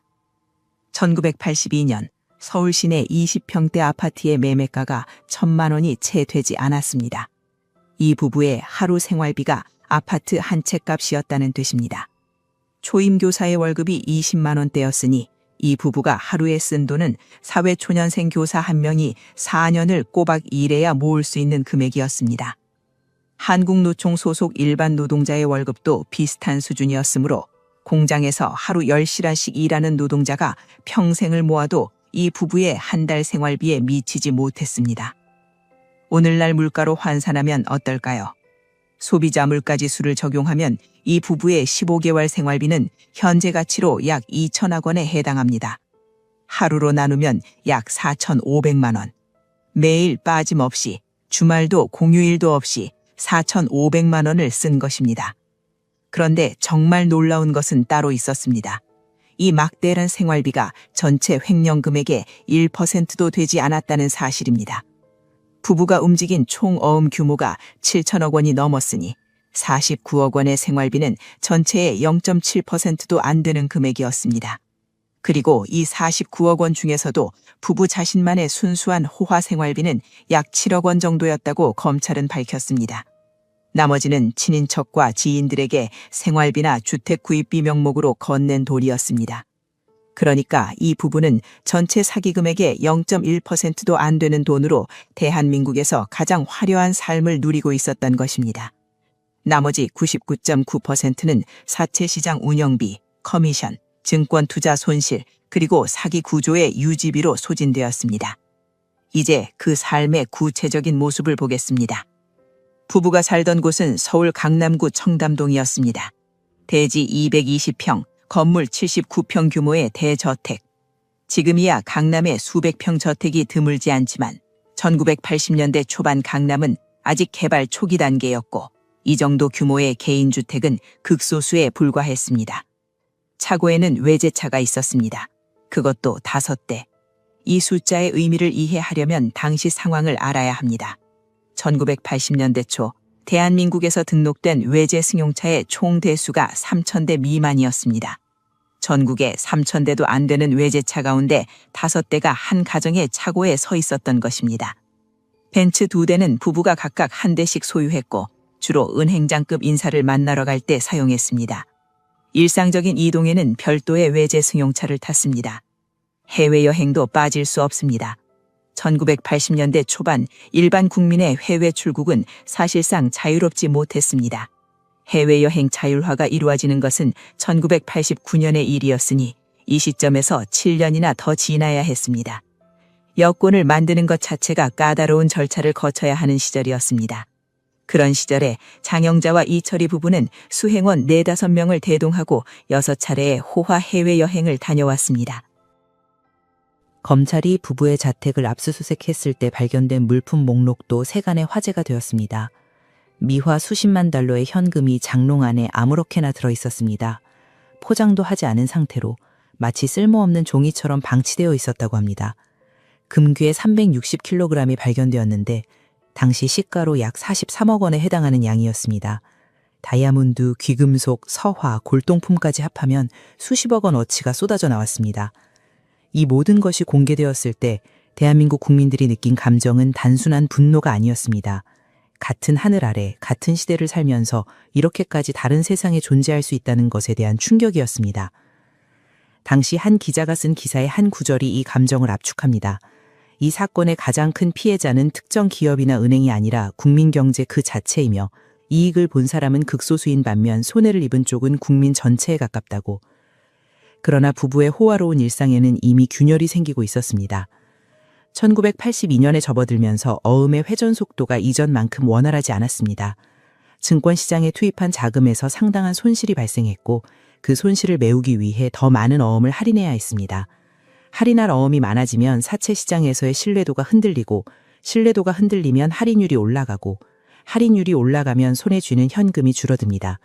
1982년 서울 시내 20평대 아파트의 매매가가 1,000만 원이 채 되지 않았습니다. 이 부부의 하루 생활비가 아파트 한 채 값이었다는 뜻입니다. 초임교사의 월급이 20만 원대였으니 이 부부가 하루에 쓴 돈은 사회초년생 교사 한 명이 4년을 꼬박 일해야 모을 수 있는 금액이었습니다. 한국노총 소속 일반 노동자의 월급도 비슷한 수준이었으므로 공장에서 하루 10시간씩 일하는 노동자가 평생을 모아도 이 부부의 한 달 생활비에 미치지 못했습니다. 오늘날 물가로 환산하면 어떨까요? 소비자 물가지수를 적용하면 이 부부의 15개월 생활비는 현재 가치로 약 2천억 원에 해당합니다. 하루로 나누면 약 4,500만 원. 매일 빠짐없이 주말도 공휴일도 없이 4,500만 원을 쓴 것입니다. 그런데 정말 놀라운 것은 따로 있었습니다. 이 막대한 생활비가 전체 횡령 금액의 1%도 되지 않았다는 사실입니다. 부부가 움직인 총 어음 규모가 7천억 원이 넘었으니 49억 원의 생활비는 전체의 0.7%도 안 되는 금액이었습니다. 그리고 이 49억 원 중에서도 부부 자신만의 순수한 호화 생활비는 약 7억 원 정도였다고 검찰은 밝혔습니다. 나머지는 친인척과 지인들에게 생활비나 주택 구입비 명목으로 건넨 돈이었습니다. 그러니까 이 부부는 전체 사기 금액의 0.1%도 안 되는 돈으로 대한민국에서 가장 화려한 삶을 누리고 있었던 것입니다. 나머지 99.9%는 사채시장 운영비, 커미션, 증권 투자 손실, 그리고 사기 구조의 유지비로 소진되었습니다. 이제 그 삶의 구체적인 모습을 보겠습니다. 부부가 살던 곳은 서울 강남구 청담동이었습니다. 대지 220평, 건물 79평 규모의 대저택. 지금이야 강남에 수백 평 저택이 드물지 않지만 1980년대 초반 강남은 아직 개발 초기 단계였고 이 정도 규모의 개인주택은 극소수에 불과했습니다. 차고에는 외제차가 있었습니다. 그것도 5대. 이 숫자의 의미를 이해하려면 당시 상황을 알아야 합니다. 1980년대 초 대한민국에서 등록된 외제 승용차의 총 대수가 3,000대 미만이었습니다. 전국에 3,000대도 안 되는 외제차 가운데 5대가 한 가정의 차고에 서 있었던 것입니다. 벤츠 2대는 부부가 각각 한 대씩 소유했고 주로 은행장급 인사를 만나러 갈 때 사용했습니다. 일상적인 이동에는 별도의 외제 승용차를 탔습니다. 해외여행도 빠질 수 없습니다. 1980년대 초반 일반 국민의 해외 출국은 사실상 자유롭지 못했습니다. 해외여행 자율화가 이루어지는 것은 1989년의 일이었으니 이 시점에서 7년이나 더 지나야 했습니다. 여권을 만드는 것 자체가 까다로운 절차를 거쳐야 하는 시절이었습니다. 그런 시절에 장영자와 이철희 부부는 수행원 4-5명을 대동하고 6차례의 호화 해외여행을 다녀왔습니다. 검찰이 부부의 자택을 압수수색했을 때 발견된 물품 목록도 세간의 화제가 되었습니다. 미화 수십만 달러의 현금이 장롱 안에 아무렇게나 들어있었습니다. 포장도 하지 않은 상태로 마치 쓸모없는 종이처럼 방치되어 있었다고 합니다. 금괴 360kg이 발견되었는데 당시 시가로 약 43억 원에 해당하는 양이었습니다. 다이아몬드, 귀금속, 서화, 골동품까지 합하면 수십억 원 어치가 쏟아져 나왔습니다. 이 모든 것이 공개되었을 때 대한민국 국민들이 느낀 감정은 단순한 분노가 아니었습니다. 같은 하늘 아래, 같은 시대를 살면서 이렇게까지 다른 세상에 존재할 수 있다는 것에 대한 충격이었습니다. 당시 한 기자가 쓴 기사의 한 구절이 이 감정을 압축합니다. 이 사건의 가장 큰 피해자는 특정 기업이나 은행이 아니라 국민 경제 그 자체이며 이익을 본 사람은 극소수인 반면 손해를 입은 쪽은 국민 전체에 가깝다고. 그러나 부부의 호화로운 일상에는 이미 균열이 생기고 있었습니다. 1982년에 접어들면서 어음의 회전 속도가 이전만큼 원활하지 않았습니다. 증권시장에 투입한 자금에서 상당한 손실이 발생했고 그 손실을 메우기 위해 더 많은 어음을 할인해야 했습니다. 할인할 어음이 많아지면 사채 시장에서의 신뢰도가 흔들리고 신뢰도가 흔들리면 할인율이 올라가고 할인율이 올라가면 손에 쥐는 현금이 줄어듭니다.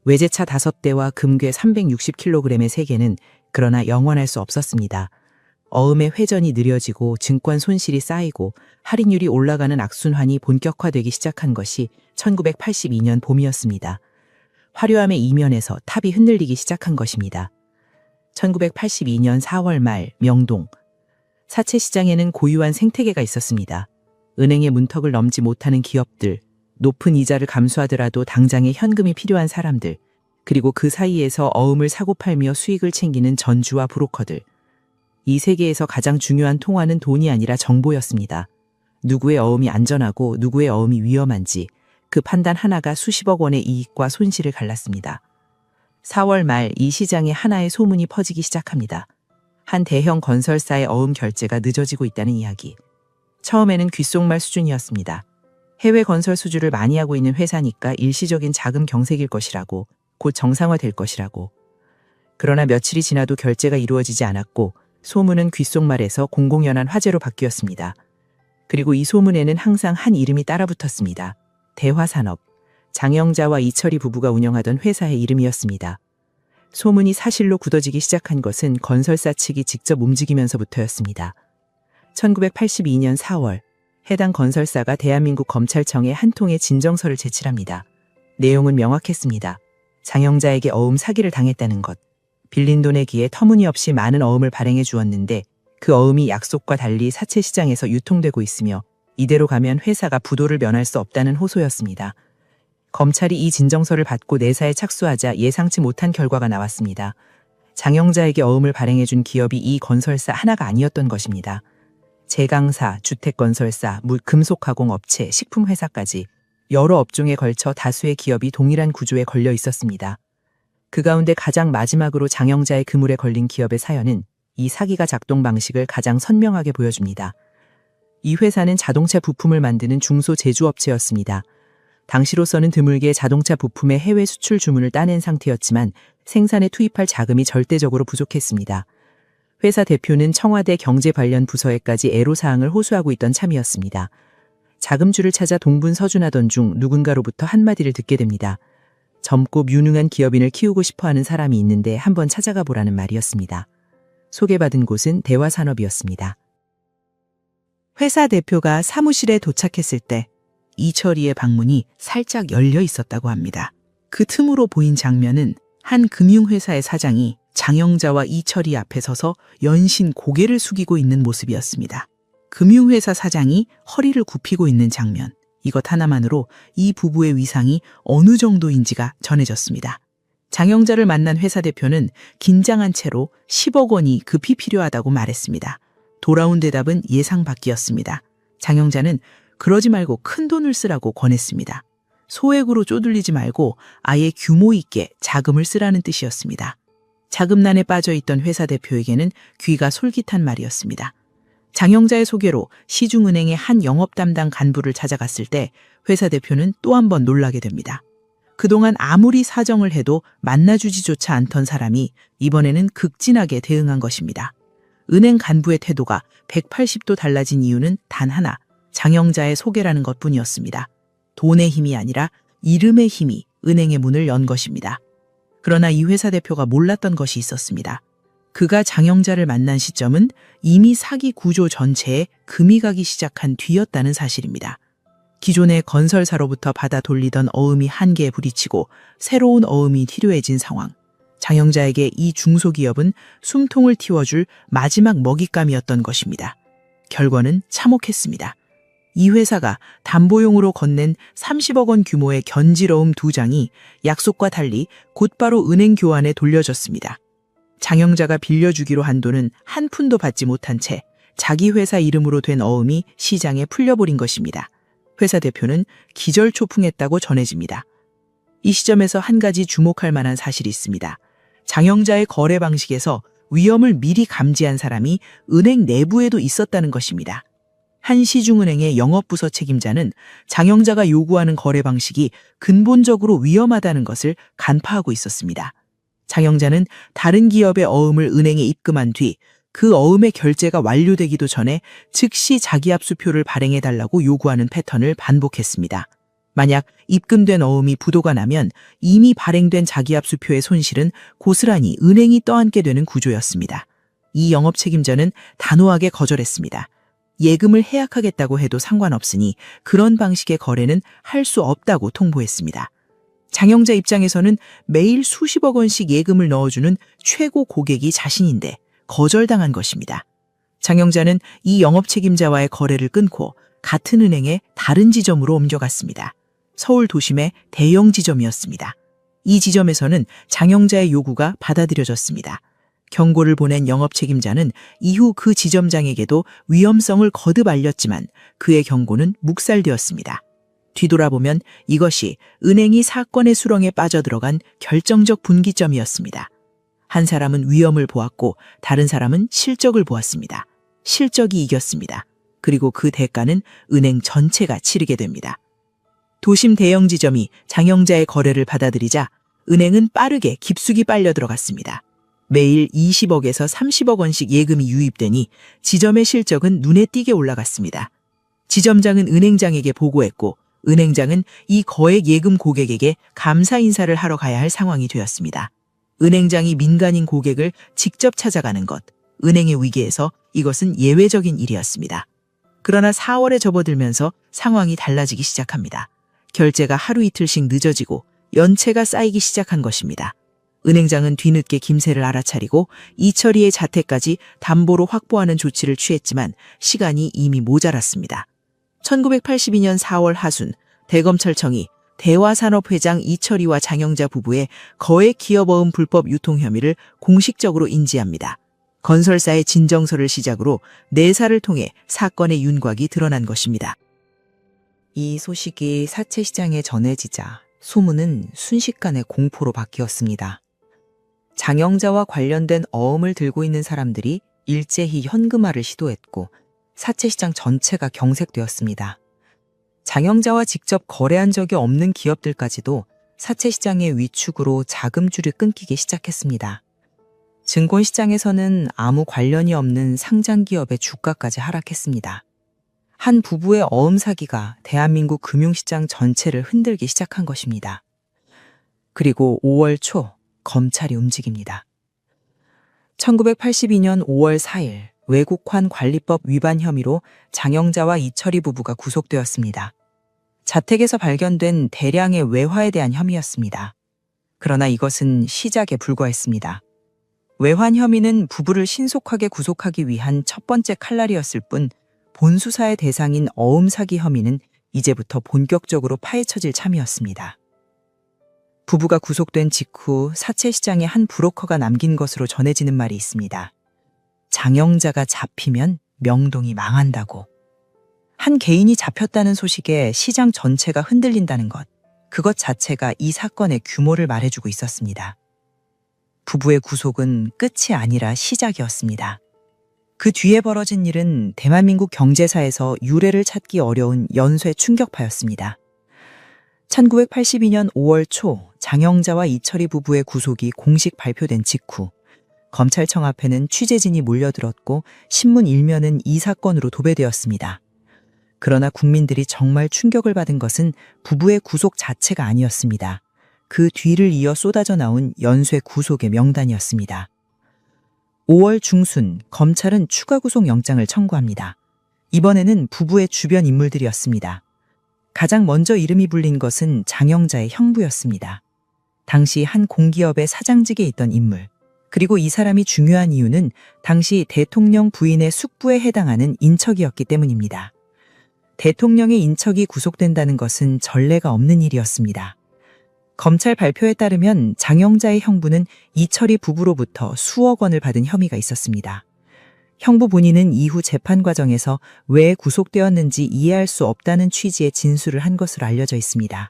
외제차 5대와 금괴 360kg의 세계는 그러나 영원할 수 없었습니다. 어음의 회전이 느려지고 증권 손실이 쌓이고 할인율이 올라가는 악순환이 본격화되기 시작한 것이 1982년 봄이었습니다. 화려함의 이면에서 탑이 흔들리기 시작한 것입니다. 1982년 4월 말 명동. 사채 시장에는 고유한 생태계가 있었습니다. 은행의 문턱을 넘지 못하는 기업들, 높은 이자를 감수하더라도 당장의 현금이 필요한 사람들, 그리고 그 사이에서 어음을 사고 팔며 수익을 챙기는 전주와 브로커들. 이 세계에서 가장 중요한 통화는 돈이 아니라 정보였습니다. 누구의 어음이 안전하고 누구의 어음이 위험한지 그 판단 하나가 수십억 원의 이익과 손실을 갈랐습니다. 4월 말 이 시장에 하나의 소문이 퍼지기 시작합니다. 한 대형 건설사의 어음 결제가 늦어지고 있다는 이야기. 처음에는 귓속말 수준이었습니다. 해외 건설 수주를 많이 하고 있는 회사니까 일시적인 자금 경색일 것이라고, 곧 정상화될 것이라고. 그러나 며칠이 지나도 결제가 이루어지지 않았고 소문은 귓속말에서 공공연한 화제로 바뀌었습니다. 그리고 이 소문에는 항상 한 이름이 따라붙었습니다. 대화산업. 장영자와 이철희 부부가 운영하던 회사의 이름이었습니다. 소문이 사실로 굳어지기 시작한 것은 건설사 측이 직접 움직이면서부터였습니다. 1982년 4월, 해당 건설사가 대한민국 검찰청에 한 통의 진정서를 제출합니다. 내용은 명확했습니다. 장영자에게 어음 사기를 당했다는 것. 빌린 돈에 기에 터무니없이 많은 어음을 발행해 주었는데 그 어음이 약속과 달리 사채 시장에서 유통되고 있으며 이대로 가면 회사가 부도를 면할 수 없다는 호소였습니다. 검찰이 이 진정서를 받고 내사에 착수하자 예상치 못한 결과가 나왔습니다. 장영자에게 어음을 발행해 준 기업이 이 건설사 하나가 아니었던 것입니다. 제강사, 주택건설사, 금속화공업체, 식품회사까지 여러 업종에 걸쳐 다수의 기업이 동일한 구조에 걸려 있었습니다. 그 가운데 가장 마지막으로 장영자의 그물에 걸린 기업의 사연은 이 사기가 작동 방식을 가장 선명하게 보여줍니다. 이 회사는 자동차 부품을 만드는 중소 제조업체였습니다. 당시로서는 드물게 자동차 부품의 해외 수출 주문을 따낸 상태였지만 생산에 투입할 자금이 절대적으로 부족했습니다. 회사 대표는 청와대 경제 관련 부서에까지 애로사항을 호소하고 있던 참이었습니다. 자금줄을 찾아 동분서준하던 중 누군가로부터 한마디를 듣게 됩니다. 젊고 유능한 기업인을 키우고 싶어하는 사람이 있는데 한번 찾아가 보라는 말이었습니다. 소개받은 곳은 대화산업이었습니다. 회사 대표가 사무실에 도착했을 때 이철이의 방문이 살짝 열려 있었다고 합니다. 그 틈으로 보인 장면은 한 금융회사의 사장이 장영자와 이철이 앞에 서서 연신 고개를 숙이고 있는 모습이었습니다. 금융회사 사장이 허리를 굽히고 있는 장면, 이것 하나만으로 이 부부의 위상이 어느 정도인지가 전해졌습니다. 장영자를 만난 회사 대표는 긴장한 채로 10억 원이 급히 필요하다고 말했습니다. 돌아온 대답은 예상 밖이었습니다. 장영자는 그러지 말고 큰 돈을 쓰라고 권했습니다. 소액으로 쪼들리지 말고 아예 규모 있게 자금을 쓰라는 뜻이었습니다. 자금난에 빠져있던 회사 대표에게는 귀가 솔깃한 말이었습니다. 장영자의 소개로 시중은행의 한 영업 담당 간부를 찾아갔을 때 회사 대표는 또 한 번 놀라게 됩니다. 그동안 아무리 사정을 해도 만나주지조차 않던 사람이 이번에는 극진하게 대응한 것입니다. 은행 간부의 태도가 180도 달라진 이유는 단 하나, 장영자의 소개라는 것뿐이었습니다. 돈의 힘이 아니라 이름의 힘이 은행의 문을 연 것입니다. 그러나 이 회사 대표가 몰랐던 것이 있었습니다. 그가 장영자를 만난 시점은 이미 사기 구조 전체에 금이 가기 시작한 뒤였다는 사실입니다. 기존의 건설사로부터 받아 돌리던 어음이 한계에 부딪히고 새로운 어음이 필요해진 상황. 장영자에게 이 중소기업은 숨통을 틔워줄 마지막 먹잇감이었던 것입니다. 결과는 참혹했습니다. 이 회사가 담보용으로 건넨 30억 원 규모의 견지러움 2장이 약속과 달리 곧바로 은행 교환에 돌려졌습니다. 장영자가 빌려주기로 한 돈은 한 푼도 받지 못한 채 자기 회사 이름으로 된 어음이 시장에 풀려버린 것입니다. 회사 대표는 기절초풍했다고 전해집니다. 이 시점에서 한 가지 주목할 만한 사실이 있습니다. 장영자의 거래 방식에서 위험을 미리 감지한 사람이 은행 내부에도 있었다는 것입니다. 한 시중은행의 영업부서 책임자는 장영자가 요구하는 거래 방식이 근본적으로 위험하다는 것을 간파하고 있었습니다. 장영자는 다른 기업의 어음을 은행에 입금한 뒤 그 어음의 결제가 완료되기도 전에 즉시 자기압수표를 발행해달라고 요구하는 패턴을 반복했습니다. 만약 입금된 어음이 부도가 나면 이미 발행된 자기압수표의 손실은 고스란히 은행이 떠안게 되는 구조였습니다. 이 영업 책임자는 단호하게 거절했습니다. 예금을 해약하겠다고 해도 상관없으니 그런 방식의 거래는 할 수 없다고 통보했습니다. 장영자 입장에서는 매일 수십억 원씩 예금을 넣어주는 최고 고객이 자신인데 거절당한 것입니다. 장영자는 이 영업 책임자와의 거래를 끊고 같은 은행의 다른 지점으로 옮겨갔습니다. 서울 도심의 대형 지점이었습니다. 이 지점에서는 장영자의 요구가 받아들여졌습니다. 경고를 보낸 영업 책임자는 이후 그 지점장에게도 위험성을 거듭 알렸지만 그의 경고는 묵살되었습니다. 뒤돌아보면 이것이 은행이 사건의 수렁에 빠져들어간 결정적 분기점이었습니다. 한 사람은 위험을 보았고 다른 사람은 실적을 보았습니다. 실적이 이겼습니다. 그리고 그 대가는 은행 전체가 치르게 됩니다. 도심 대형 지점이 장영자의 거래를 받아들이자 은행은 빠르게 깊숙이 빨려 들어갔습니다. 매일 20억에서 30억 원씩 예금이 유입되니 지점의 실적은 눈에 띄게 올라갔습니다. 지점장은 은행장에게 보고했고 은행장은 이 거액 예금 고객에게 감사 인사를 하러 가야 할 상황이 되었습니다. 은행장이 민간인 고객을 직접 찾아가는 것, 은행의 위기에서 이것은 예외적인 일이었습니다. 그러나 4월에 접어들면서 상황이 달라지기 시작합니다. 결제가 하루 이틀씩 늦어지고 연체가 쌓이기 시작한 것입니다. 은행장은 뒤늦게 김새를 알아차리고 이철이의 자택까지 담보로 확보하는 조치를 취했지만 시간이 이미 모자랐습니다. 1982년 4월 하순 대검찰청이 대화산업회장 이철이와 장영자 부부의 거액 기업어음 불법 유통 혐의를 공식적으로 인지합니다. 건설사의 진정서를 시작으로 내사를 통해 사건의 윤곽이 드러난 것입니다. 이 소식이 사채시장에 전해지자 소문은 순식간에 공포로 바뀌었습니다. 장영자와 관련된 어음을 들고 있는 사람들이 일제히 현금화를 시도했고 사채시장 전체가 경색되었습니다. 장영자와 직접 거래한 적이 없는 기업들까지도 사채 시장의 위축으로 자금줄이 끊기기 시작했습니다. 증권시장에서는 아무 관련이 없는 상장 기업의 주가까지 하락했습니다. 한 부부의 어음 사기가 대한민국 금융시장 전체를 흔들기 시작한 것입니다. 그리고 5월 초 검찰이 움직입니다. 1982년 5월 4일 외국환 관리법 위반 혐의로 장영자와 이철희 부부가 구속되었습니다. 자택에서 발견된 대량의 외화에 대한 혐의였습니다. 그러나 이것은 시작에 불과했습니다. 외환 혐의는 부부를 신속하게 구속하기 위한 첫 번째 칼날이었을 뿐 본 수사의 대상인 어음 사기 혐의는 이제부터 본격적으로 파헤쳐질 참이었습니다. 부부가 구속된 직후 사채 시장의 한 브로커가 남긴 것으로 전해지는 말이 있습니다. 장영자가 잡히면 명동이 망한다고. 한 개인이 잡혔다는 소식에 시장 전체가 흔들린다는 것, 그것 자체가 이 사건의 규모를 말해주고 있었습니다. 부부의 구속은 끝이 아니라 시작이었습니다. 그 뒤에 벌어진 일은 대한민국 경제사에서 유례를 찾기 어려운 연쇄 충격파였습니다. 1982년 5월 초 장영자와 이철희 부부의 구속이 공식 발표된 직후 검찰청 앞에는 취재진이 몰려들었고 신문 일면은 이 사건으로 도배되었습니다. 그러나 국민들이 정말 충격을 받은 것은 부부의 구속 자체가 아니었습니다. 그 뒤를 이어 쏟아져 나온 연쇄 구속의 명단이었습니다. 5월 중순 검찰은 추가 구속 영장을 청구합니다. 이번에는 부부의 주변 인물들이었습니다. 가장 먼저 이름이 불린 것은 장영자의 형부였습니다. 당시 한 공기업의 사장직에 있던 인물, 그리고 이 사람이 중요한 이유는 당시 대통령 부인의 숙부에 해당하는 인척이었기 때문입니다. 대통령의 인척이 구속된다는 것은 전례가 없는 일이었습니다. 검찰 발표에 따르면 장영자의 형부는 이철희 부부로부터 수억 원을 받은 혐의가 있었습니다. 형부 본인은 이후 재판 과정에서 왜 구속되었는지 이해할 수 없다는 취지의 진술을 한 것으로 알려져 있습니다.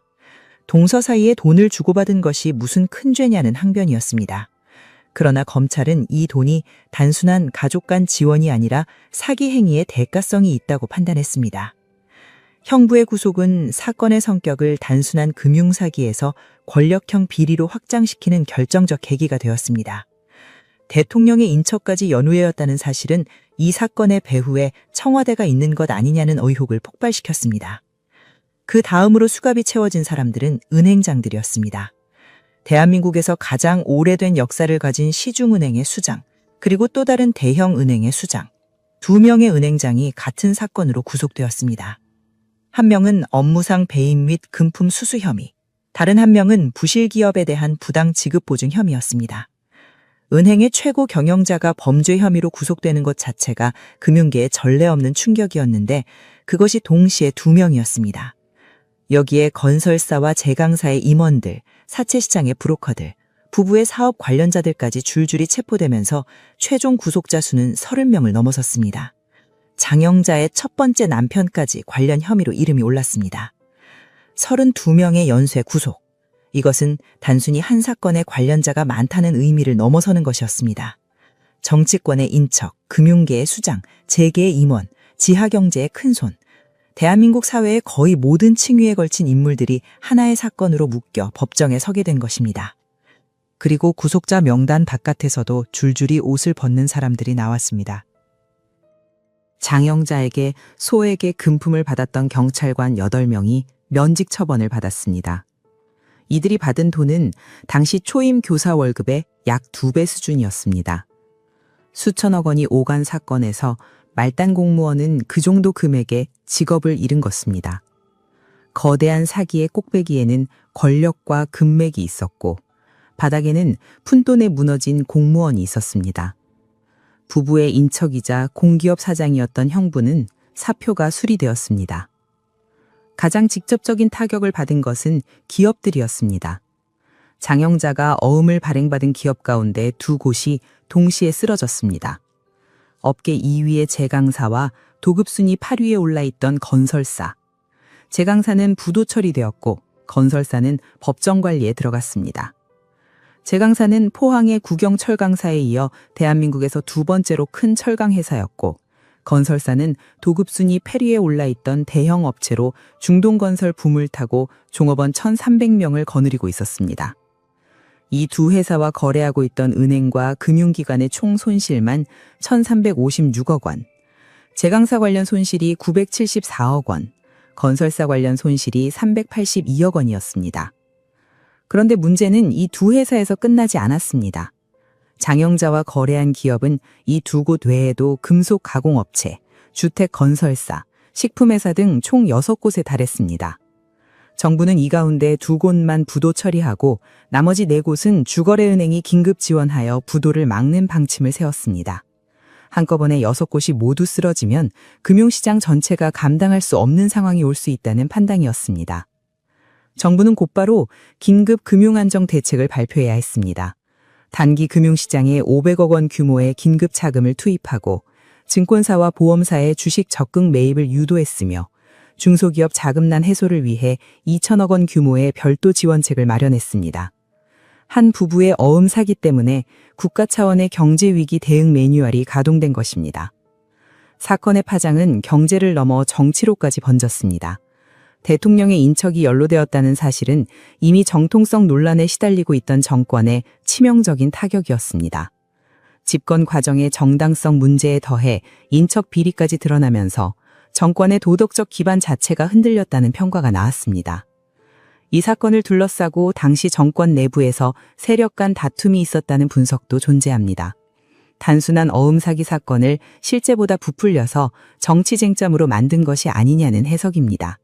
동서 사이에 돈을 주고받은 것이 무슨 큰 죄냐는 항변이었습니다. 그러나 검찰은 이 돈이 단순한 가족 간 지원이 아니라 사기 행위의 대가성이 있다고 판단했습니다. 형부의 구속은 사건의 성격을 단순한 금융사기에서 권력형 비리로 확장시키는 결정적 계기가 되었습니다. 대통령의 인척까지 연루되었다는 사실은 이 사건의 배후에 청와대가 있는 것 아니냐는 의혹을 폭발시켰습니다. 그 다음으로 수갑이 채워진 사람들은 은행장들이었습니다. 대한민국에서 가장 오래된 역사를 가진 시중은행의 수장, 그리고 또 다른 대형 은행의 수장, 2명의 은행장이 같은 사건으로 구속되었습니다. 한 명은 업무상 배임 및 금품 수수 혐의, 다른 한 명은 부실 기업에 대한 부당 지급 보증 혐의였습니다. 은행의 최고 경영자가 범죄 혐의로 구속되는 것 자체가 금융계에 전례 없는 충격이었는데 그것이 동시에 2명이었습니다. 여기에 건설사와 제강사의 임원들, 사채시장의 브로커들, 부부의 사업 관련자들까지 줄줄이 체포되면서 최종 구속자 수는 30명을 넘어섰습니다. 장영자의 첫 번째 남편까지 관련 혐의로 이름이 올랐습니다. 32명의 연쇄 구속. 이것은 단순히 한 사건의 관련자가 많다는 의미를 넘어서는 것이었습니다. 정치권의 인척, 금융계의 수장, 재계의 임원, 지하경제의 큰손, 대한민국 사회의 거의 모든 층위에 걸친 인물들이 하나의 사건으로 묶여 법정에 서게 된 것입니다. 그리고 구속자 명단 바깥에서도 줄줄이 옷을 벗는 사람들이 나왔습니다. 장영자에게 소액의 금품을 받았던 경찰관 8명이 면직 처분을 받았습니다. 이들이 받은 돈은 당시 초임 교사 월급의 약 2배 수준이었습니다. 수천억 원이 오간 사건에서 말단 공무원은 그 정도 금액에 직업을 잃은 것입니다. 거대한 사기의 꼭대기에는 권력과 금맥이 있었고 바닥에는 푼돈에 무너진 공무원이 있었습니다. 부부의 인척이자 공기업 사장이었던 형부는 사표가 수리되었습니다. 가장 직접적인 타격을 받은 것은 기업들이었습니다. 장영자가 어음을 발행받은 기업 가운데 2곳이 동시에 쓰러졌습니다. 업계 2위의 제강사와 도급순위 8위에 올라있던 건설사. 제강사는 부도 처리되었고 건설사는 법정 관리에 들어갔습니다. 제강사는 포항의 국영철강사에 이어 대한민국에서 2번째로 큰 철강 회사였고 건설사는 도급순이 페리에 올라있던 대형 업체로 중동건설 붐을 타고 종업원 1,300명을 거느리고 있었습니다. 이 두 회사와 거래하고 있던 은행과 금융기관의 총 손실만 1,356억 원, 제강사 관련 손실이 974억 원, 건설사 관련 손실이 382억 원이었습니다. 그런데 문제는 이 두 회사에서 끝나지 않았습니다. 장영자와 거래한 기업은 이 두 곳 외에도 금속 가공업체, 주택 건설사, 식품회사 등 총 6곳에 달했습니다. 정부는 이 가운데 2곳만 부도 처리하고 나머지 4곳은 주거래은행이 긴급 지원하여 부도를 막는 방침을 세웠습니다. 한꺼번에 6곳이 모두 쓰러지면 금융시장 전체가 감당할 수 없는 상황이 올 수 있다는 판단이었습니다. 정부는 곧바로 긴급 금융안정 대책을 발표해야 했습니다. 단기 금융시장에 500억 원 규모의 긴급 자금을 투입하고 증권사와 보험사의 주식 적극 매입을 유도했으며 중소기업 자금난 해소를 위해 2천억 원 규모의 별도 지원책을 마련했습니다. 한 부부의 어음 사기 때문에 국가 차원의 경제위기 대응 매뉴얼이 가동된 것입니다. 사건의 파장은 경제를 넘어 정치로까지 번졌습니다. 대통령의 인척이 연루되었다는 사실은 이미 정통성 논란에 시달리고 있던 정권의 치명적인 타격이었습니다. 집권 과정의 정당성 문제에 더해 인척 비리까지 드러나면서 정권의 도덕적 기반 자체가 흔들렸다는 평가가 나왔습니다. 이 사건을 둘러싸고 당시 정권 내부에서 세력 간 다툼이 있었다는 분석도 존재합니다. 단순한 어음 사기 사건을 실제보다 부풀려서 정치 쟁점으로 만든 것이 아니냐는 해석입니다.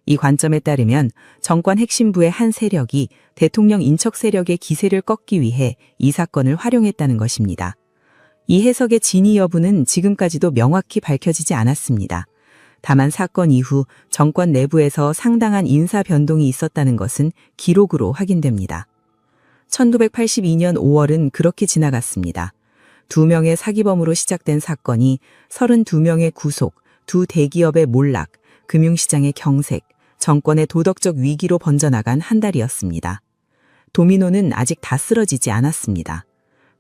이 관점에 따르면 정권 핵심부의 한 세력이 대통령 인척 세력의 기세를 꺾기 위해 이 사건을 활용했다는 것입니다. 이 해석의 진위 여부는 지금까지도 명확히 밝혀지지 않았습니다. 다만 사건 이후 정권 내부에서 상당한 인사 변동이 있었다는 것은 기록으로 확인됩니다. 1982년 5월은 그렇게 지나갔습니다. 2명의 사기범으로 시작된 사건이 32명의 구속, 2 대기업의 몰락, 금융시장의 경색, 정권의 도덕적 위기로 번져나간 한 달이었습니다. 도미노는 아직 다 쓰러지지 않았습니다.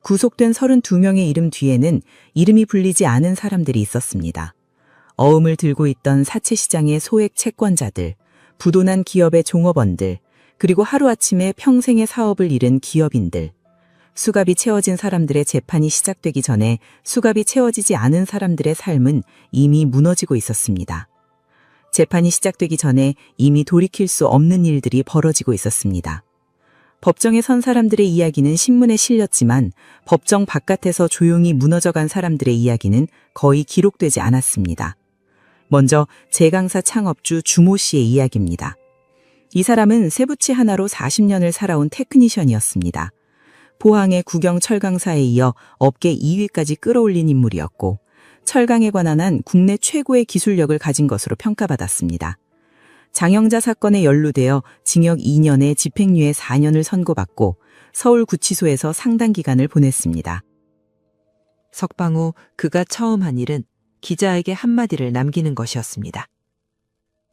구속된 32명의 이름 뒤에는 이름이 불리지 않은 사람들이 있었습니다. 어음을 들고 있던 사채시장의 소액 채권자들, 부도난 기업의 종업원들, 그리고 하루아침에 평생의 사업을 잃은 기업인들, 수갑이 채워진 사람들의 재판이 시작되기 전에 수갑이 채워지지 않은 사람들의 삶은 이미 무너지고 있었습니다. 재판이 시작되기 전에 이미 돌이킬 수 없는 일들이 벌어지고 있었습니다. 법정에 선 사람들의 이야기는 신문에 실렸지만 법정 바깥에서 조용히 무너져간 사람들의 이야기는 거의 기록되지 않았습니다. 먼저 제강사 창업주 주모 씨의 이야기입니다. 이 사람은 세부치 하나로 40년을 살아온 테크니션이었습니다. 포항의 국영 철강사에 이어 업계 2위까지 끌어올린 인물이었고 철강에 관한 한 국내 최고의 기술력을 가진 것으로 평가받았습니다. 장영자 사건에 연루되어 징역 2년에 집행유예 4년을 선고받고 서울구치소에서 상당 기간을 보냈습니다. 석방 후 그가 처음 한 일은 기자에게 한마디를 남기는 것이었습니다.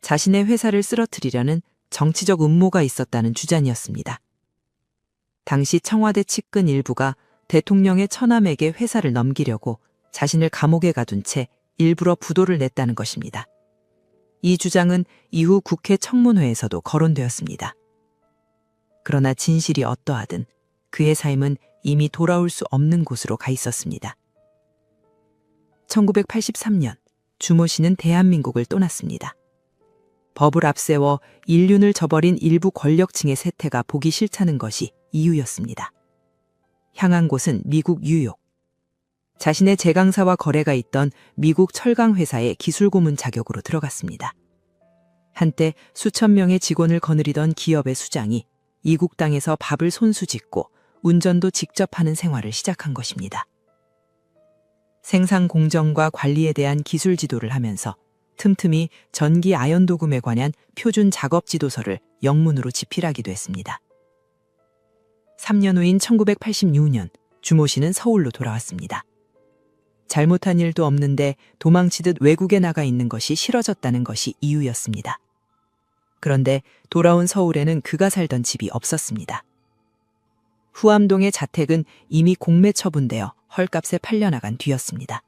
자신의 회사를 쓰러뜨리려는 정치적 음모가 있었다는 주장이었습니다. 당시 청와대 측근 일부가 대통령의 처남에게 회사를 넘기려고 자신을 감옥에 가둔 채 일부러 부도를 냈다는 것입니다. 이 주장은 이후 국회 청문회에서도 거론되었습니다. 그러나 진실이 어떠하든 그의 삶은 이미 돌아올 수 없는 곳으로 가 있었습니다. 1983년 주모 씨는 대한민국을 떠났습니다. 법을 앞세워 인륜을 저버린 일부 권력층의 세태가 보기 싫다는 것이 이유였습니다. 향한 곳은 미국 뉴욕. 자신의 제강사와 거래가 있던 미국 철강회사의 기술고문 자격으로 들어갔습니다. 한때 수천 명의 직원을 거느리던 기업의 수장이 이국 땅에서 밥을 손수 짓고 운전도 직접 하는 생활을 시작한 것입니다. 생산 공정과 관리에 대한 기술 지도를 하면서 틈틈이 전기 아연 도금에 관한 표준 작업 지도서를 영문으로 집필하기도 했습니다. 3년 후인 1986년 주모 씨는 서울로 돌아왔습니다. 잘못한 일도 없는데 도망치듯 외국에 나가 있는 것이 싫어졌다는 것이 이유였습니다. 그런데 돌아온 서울에는 그가 살던 집이 없었습니다. 후암동의 자택은 이미 공매 처분되어 헐값에 팔려나간 뒤였습니다.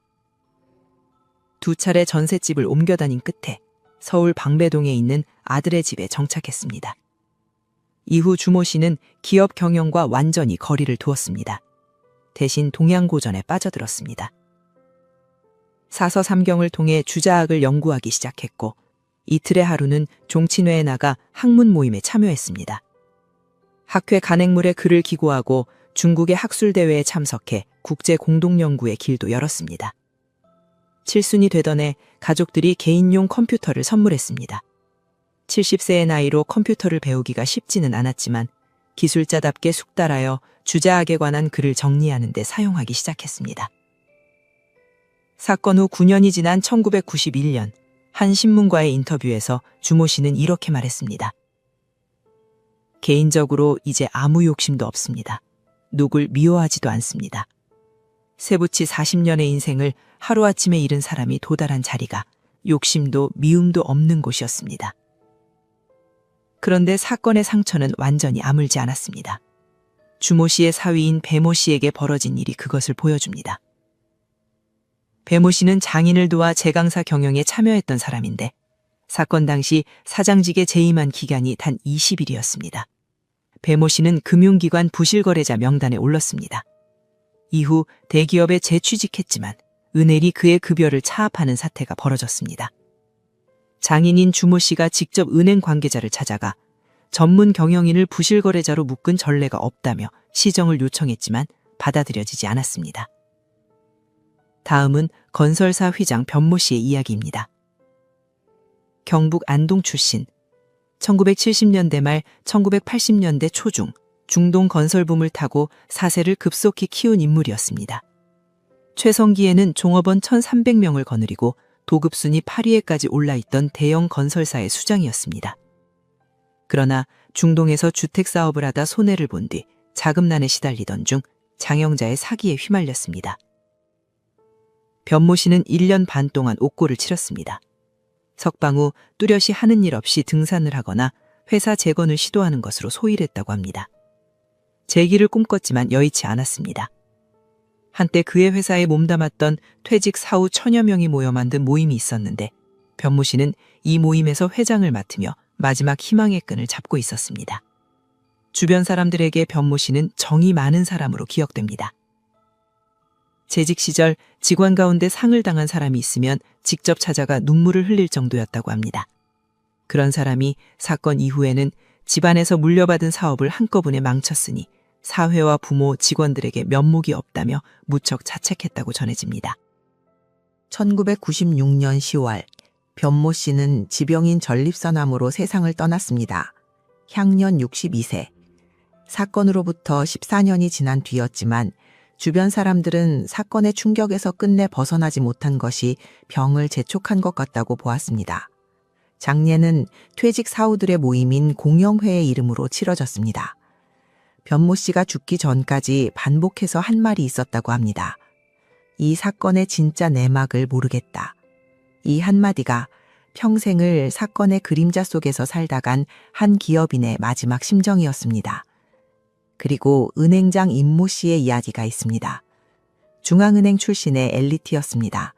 두 차례 전셋집을 옮겨 다닌 끝에 서울 방배동에 있는 아들의 집에 정착했습니다. 이후 주모 씨는 기업 경영과 완전히 거리를 두었습니다. 대신 동양고전에 빠져들었습니다. 사서삼경을 통해 주자학을 연구하기 시작했고 이틀의 하루는 종친회에 나가 학문 모임에 참여했습니다. 학회 간행물에 글을 기고하고 중국의 학술대회에 참석해 국제공동연구의 길도 열었습니다. 칠순이 되던 해 가족들이 개인용 컴퓨터를 선물했습니다. 70세의 나이로 컴퓨터를 배우기가 쉽지는 않았지만 기술자답게 숙달하여 주자학에 관한 글을 정리하는 데 사용하기 시작했습니다. 사건 후 9년이 지난 1991년 한 신문과의 인터뷰에서 주모 씨는 이렇게 말했습니다. 개인적으로 이제 아무 욕심도 없습니다. 누굴 미워하지도 않습니다. 세부치 40년의 인생을 하루아침에 잃은 사람이 도달한 자리가 욕심도 미움도 없는 곳이었습니다. 그런데 사건의 상처는 완전히 아물지 않았습니다. 주모 씨의 사위인 배모 씨에게 벌어진 일이 그것을 보여줍니다. 배모 씨는 장인을 도와 제강사 경영에 참여했던 사람인데 사건 당시 사장직에 재임한 기간이 단 20일이었습니다. 배모 씨는 금융기관 부실거래자 명단에 올랐습니다. 이후 대기업에 재취직했지만 은혜리 그의 급여를 차압하는 사태가 벌어졌습니다. 장인인 주모 씨가 직접 은행 관계자를 찾아가 전문 경영인을 부실거래자로 묶은 전례가 없다며 시정을 요청했지만 받아들여지지 않았습니다. 다음은 건설사 회장 변모 씨의 이야기입니다. 경북 안동 출신, 1970년대 말 1980년대 초중 중동 건설붐을 타고 사세를 급속히 키운 인물이었습니다. 최성기에는 종업원 1,300명을 거느리고 도급순위 8위에까지 올라있던 대형 건설사의 수장이었습니다. 그러나 중동에서 주택사업을 하다 손해를 본 뒤 자금난에 시달리던 중 장영자의 사기에 휘말렸습니다. 변모 씨는 1년 반 동안 옥고를 치렀습니다. 석방 후 뚜렷이 하는 일 없이 등산을 하거나 회사 재건을 시도하는 것으로 소일했다고 합니다. 재기를 꿈꿨지만 여의치 않았습니다. 한때 그의 회사에 몸담았던 퇴직 사후 1000여 명이 모여 만든 모임이 있었는데 변모 씨는 이 모임에서 회장을 맡으며 마지막 희망의 끈을 잡고 있었습니다. 주변 사람들에게 변모 씨는 정이 많은 사람으로 기억됩니다. 재직 시절 직원 가운데 상을 당한 사람이 있으면 직접 찾아가 눈물을 흘릴 정도였다고 합니다. 그런 사람이 사건 이후에는 집안에서 물려받은 사업을 한꺼번에 망쳤으니 사회와 부모, 직원들에게 면목이 없다며 무척 자책했다고 전해집니다. 1996년 10월 변모 씨는 지병인 전립선암으로 세상을 떠났습니다. 향년 62세. 사건으로부터 14년이 지난 뒤였지만 주변 사람들은 사건의 충격에서 끝내 벗어나지 못한 것이 병을 재촉한 것 같다고 보았습니다. 장례는 퇴직 사우들의 모임인 공영회의 이름으로 치러졌습니다. 변모 씨가 죽기 전까지 반복해서 한 말이 있었다고 합니다. 이 사건의 진짜 내막을 모르겠다. 이 한마디가 평생을 사건의 그림자 속에서 살다간 한 기업인의 마지막 심정이었습니다. 그리고 은행장 임모 씨의 이야기가 있습니다. 중앙은행 출신의 엘리트였습니다.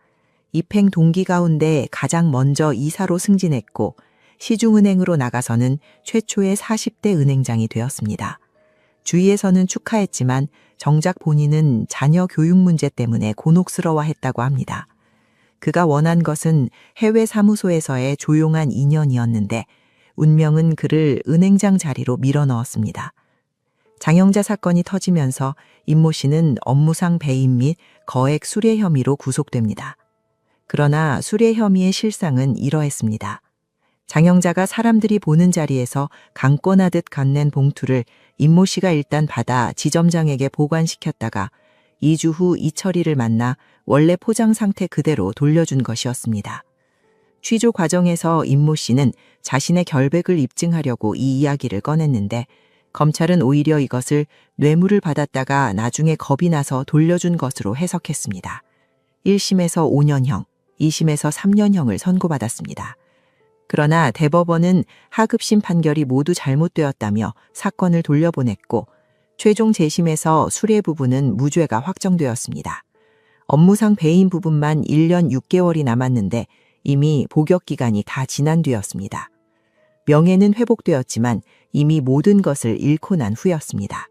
입행 동기 가운데 가장 먼저 이사로 승진했고 시중은행으로 나가서는 최초의 40대 은행장이 되었습니다. 주위에서는 축하했지만 정작 본인은 자녀 교육 문제 때문에 곤혹스러워했다고 합니다. 그가 원한 것은 해외 사무소에서의 조용한 2년이었는데 운명은 그를 은행장 자리로 밀어넣었습니다. 장영자 사건이 터지면서 임모 씨는 업무상 배임 및 거액 수뢰 혐의로 구속됩니다. 그러나 수뢰 혐의의 실상은 이러했습니다. 장영자가 사람들이 보는 자리에서 강권하듯 건넨 봉투를 임모 씨가 일단 받아 지점장에게 보관시켰다가 2주 후 이철이를 만나 원래 포장 상태 그대로 돌려준 것이었습니다. 취조 과정에서 임모 씨는 자신의 결백을 입증하려고 이 이야기를 꺼냈는데 검찰은 오히려 이것을 뇌물을 받았다가 나중에 겁이 나서 돌려준 것으로 해석했습니다. 1심에서 5년형, 2심에서 3년형을 선고받았습니다. 그러나 대법원은 하급심 판결이 모두 잘못되었다며 사건을 돌려보냈고 최종 재심에서 수뢰 부분은 무죄가 확정되었습니다. 업무상 배임 부분만 1년 6개월이 남았는데 이미 복역 기간이 다 지난 뒤였습니다. 명예는 회복되었지만 이미 모든 것을 잃고 난 후였습니다.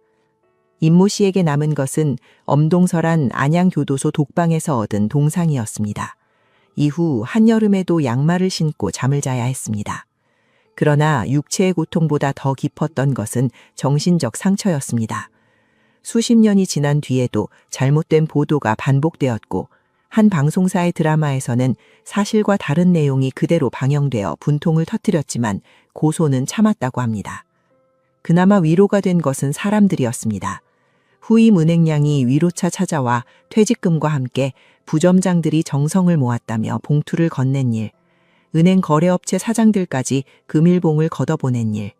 임모 씨에게 남은 것은 엄동설한 안양교도소 독방에서 얻은 동상이었습니다. 이후 한여름에도 양말을 신고 잠을 자야 했습니다. 그러나 육체의 고통보다 더 깊었던 것은 정신적 상처였습니다. 수십 년이 지난 뒤에도 잘못된 보도가 반복되었고 한 방송사의 드라마에서는 사실과 다른 내용이 그대로 방영되어 분통을 터뜨렸지만 고소는 참았다고 합니다. 그나마 위로가 된 것은 사람들이었습니다. 후임 은행량이 위로차 찾아와 퇴직금과 함께 부점장들이 정성을 모았다며 봉투를 건넨 일, 은행 거래업체 사장들까지 금일봉을 걷어보낸 일,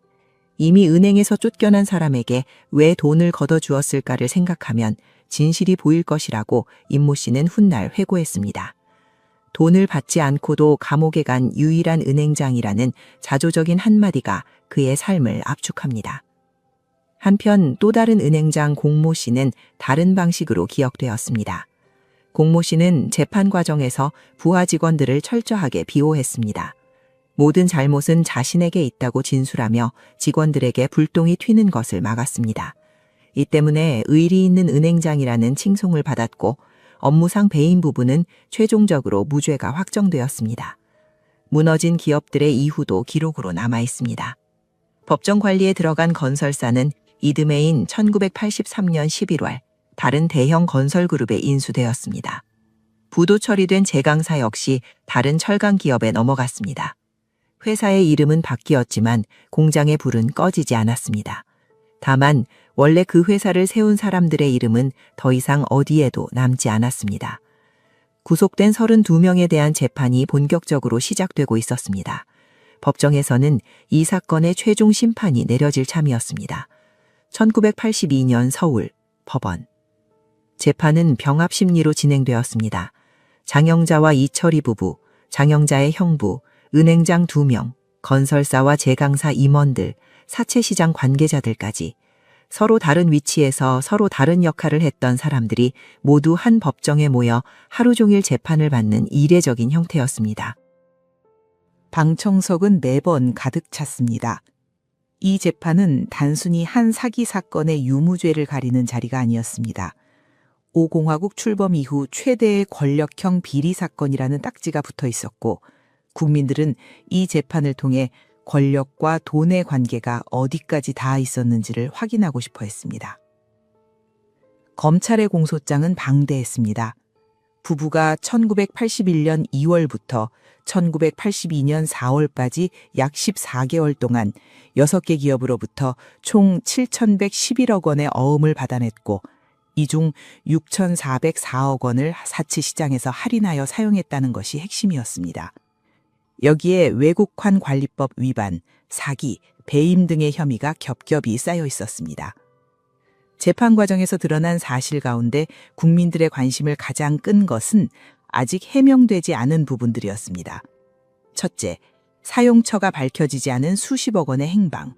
이미 은행에서 쫓겨난 사람에게 왜 돈을 걷어주었을까를 생각하면 진실이 보일 것이라고 임모 씨는 훗날 회고했습니다. 돈을 받지 않고도 감옥에 간 유일한 은행장이라는 자조적인 한마디가 그의 삶을 압축합니다. 한편 또 다른 은행장 공모 씨는 다른 방식으로 기억되었습니다. 공모 씨는 재판 과정에서 부하 직원들을 철저하게 비호했습니다. 모든 잘못은 자신에게 있다고 진술하며 직원들에게 불똥이 튀는 것을 막았습니다. 이 때문에 의리 있는 은행장이라는 칭송을 받았고 업무상 배임 부분은 최종적으로 무죄가 확정되었습니다. 무너진 기업들의 이후도 기록으로 남아 있습니다. 법정 관리에 들어간 건설사는 이듬해인 1983년 11월 다른 대형 건설그룹에 인수되었습니다. 부도 처리된 제강사 역시 다른 철강 기업에 넘어갔습니다. 회사의 이름은 바뀌었지만 공장의 불은 꺼지지 않았습니다. 다만 원래 그 회사를 세운 사람들의 이름은 더 이상 어디에도 남지 않았습니다. 구속된 32명에 대한 재판이 본격적으로 시작되고 있었습니다. 법정에서는 이 사건의 최종 심판이 내려질 참이었습니다. 1982년 서울 법원. 재판은 병합심리로 진행되었습니다. 장영자와 이철희 부부, 장영자의 형부, 은행장 2명, 건설사와 제강사 임원들, 사채시장 관계자들까지 서로 다른 위치에서 서로 다른 역할을 했던 사람들이 모두 한 법정에 모여 하루 종일 재판을 받는 이례적인 형태였습니다. 방청석은 매번 가득 찼습니다. 이 재판은 단순히 한 사기 사건의 유무죄를 가리는 자리가 아니었습니다. 5공화국 출범 이후 최대의 권력형 비리 사건이라는 딱지가 붙어 있었고 국민들은 이 재판을 통해 권력과 돈의 관계가 어디까지 닿아 있었는지를 확인하고 싶어 했습니다. 검찰의 공소장은 방대했습니다. 부부가 1981년 2월부터 1982년 4월까지 약 14개월 동안 6개 기업으로부터 총 7,111억 원의 어음을 받아냈고 이 중 6,404억 원을 사치시장에서 할인하여 사용했다는 것이 핵심이었습니다. 여기에 외국환 관리법 위반, 사기, 배임 등의 혐의가 겹겹이 쌓여 있었습니다. 재판 과정에서 드러난 사실 가운데 국민들의 관심을 가장 끈 것은 아직 해명되지 않은 부분들이었습니다. 첫째, 사용처가 밝혀지지 않은 수십억 원의 행방.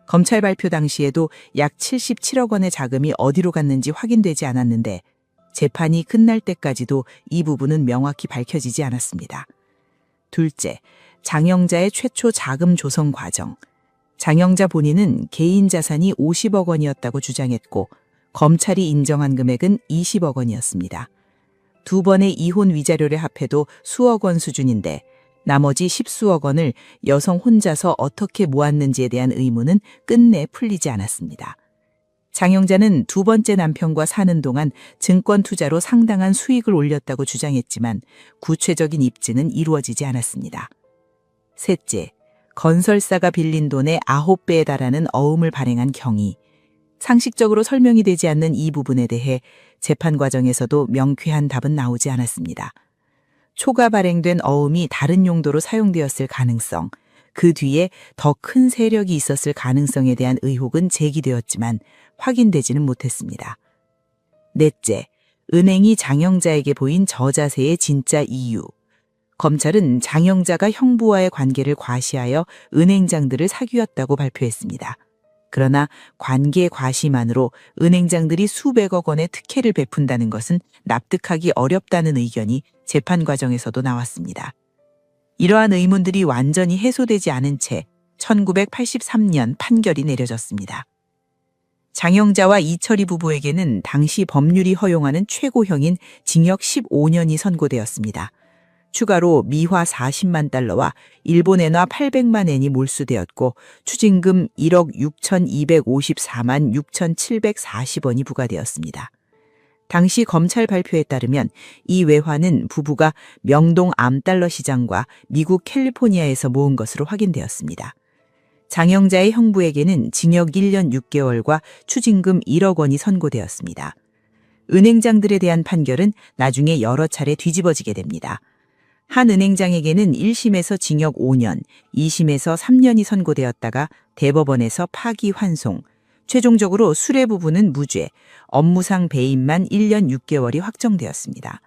검찰 발표 당시에도 약 77억 원의 자금이 어디로 갔는지 확인되지 않았는데 재판이 끝날 때까지도 이 부분은 명확히 밝혀지지 않았습니다. 둘째, 장영자의 최초 자금 조성 과정. 장영자 본인은 개인 자산이 50억 원이었다고 주장했고 검찰이 인정한 금액은 20억 원이었습니다. 두 번의 이혼 위자료를 합해도 수억 원 수준인데 나머지 10수억 원을 여성 혼자서 어떻게 모았는지에 대한 의문은 끝내 풀리지 않았습니다. 장영자는 두 번째 남편과 사는 동안 증권 투자로 상당한 수익을 올렸다고 주장했지만 구체적인 입증은 이루어지지 않았습니다. 셋째, 건설사가 빌린 돈의 9배에 달하는 어음을 발행한 경위. 상식적으로 설명이 되지 않는 이 부분에 대해 재판 과정에서도 명쾌한 답은 나오지 않았습니다. 초과 발행된 어음이 다른 용도로 사용되었을 가능성, 그 뒤에 더 큰 세력이 있었을 가능성에 대한 의혹은 제기되었지만 확인되지는 못했습니다. 넷째, 은행이 장영자에게 보인 저자세의 진짜 이유. 검찰은 장영자가 형부와의 관계를 과시하여 은행장들을 사귀었다고 발표했습니다. 그러나 관계 과시만으로 은행장들이 수백억 원의 특혜를 베푼다는 것은 납득하기 어렵다는 의견이 재판 과정에서도 나왔습니다. 이러한 의문들이 완전히 해소되지 않은 채 1983년 판결이 내려졌습니다. 장영자와 이철희 부부에게는 당시 법률이 허용하는 최고형인 징역 15년이 선고되었습니다. 추가로 미화 40만 달러와 일본 엔화 800만 엔이 몰수되었고 추징금 1억 6,254만 6,740원이 부과되었습니다. 당시 검찰 발표에 따르면 이 외화는 부부가 명동 암달러 시장과 미국 캘리포니아에서 모은 것으로 확인되었습니다. 장영자의 형부에게는 징역 1년 6개월과 추징금 1억 원이 선고되었습니다. 은행장들에 대한 판결은 나중에 여러 차례 뒤집어지게 됩니다. 한 은행장에게는 1심에서 징역 5년, 2심에서 3년이 선고되었다가 대법원에서 파기환송, 최종적으로 수뢰 부부는 무죄, 업무상 배임만 1년 6개월이 확정되었습니다.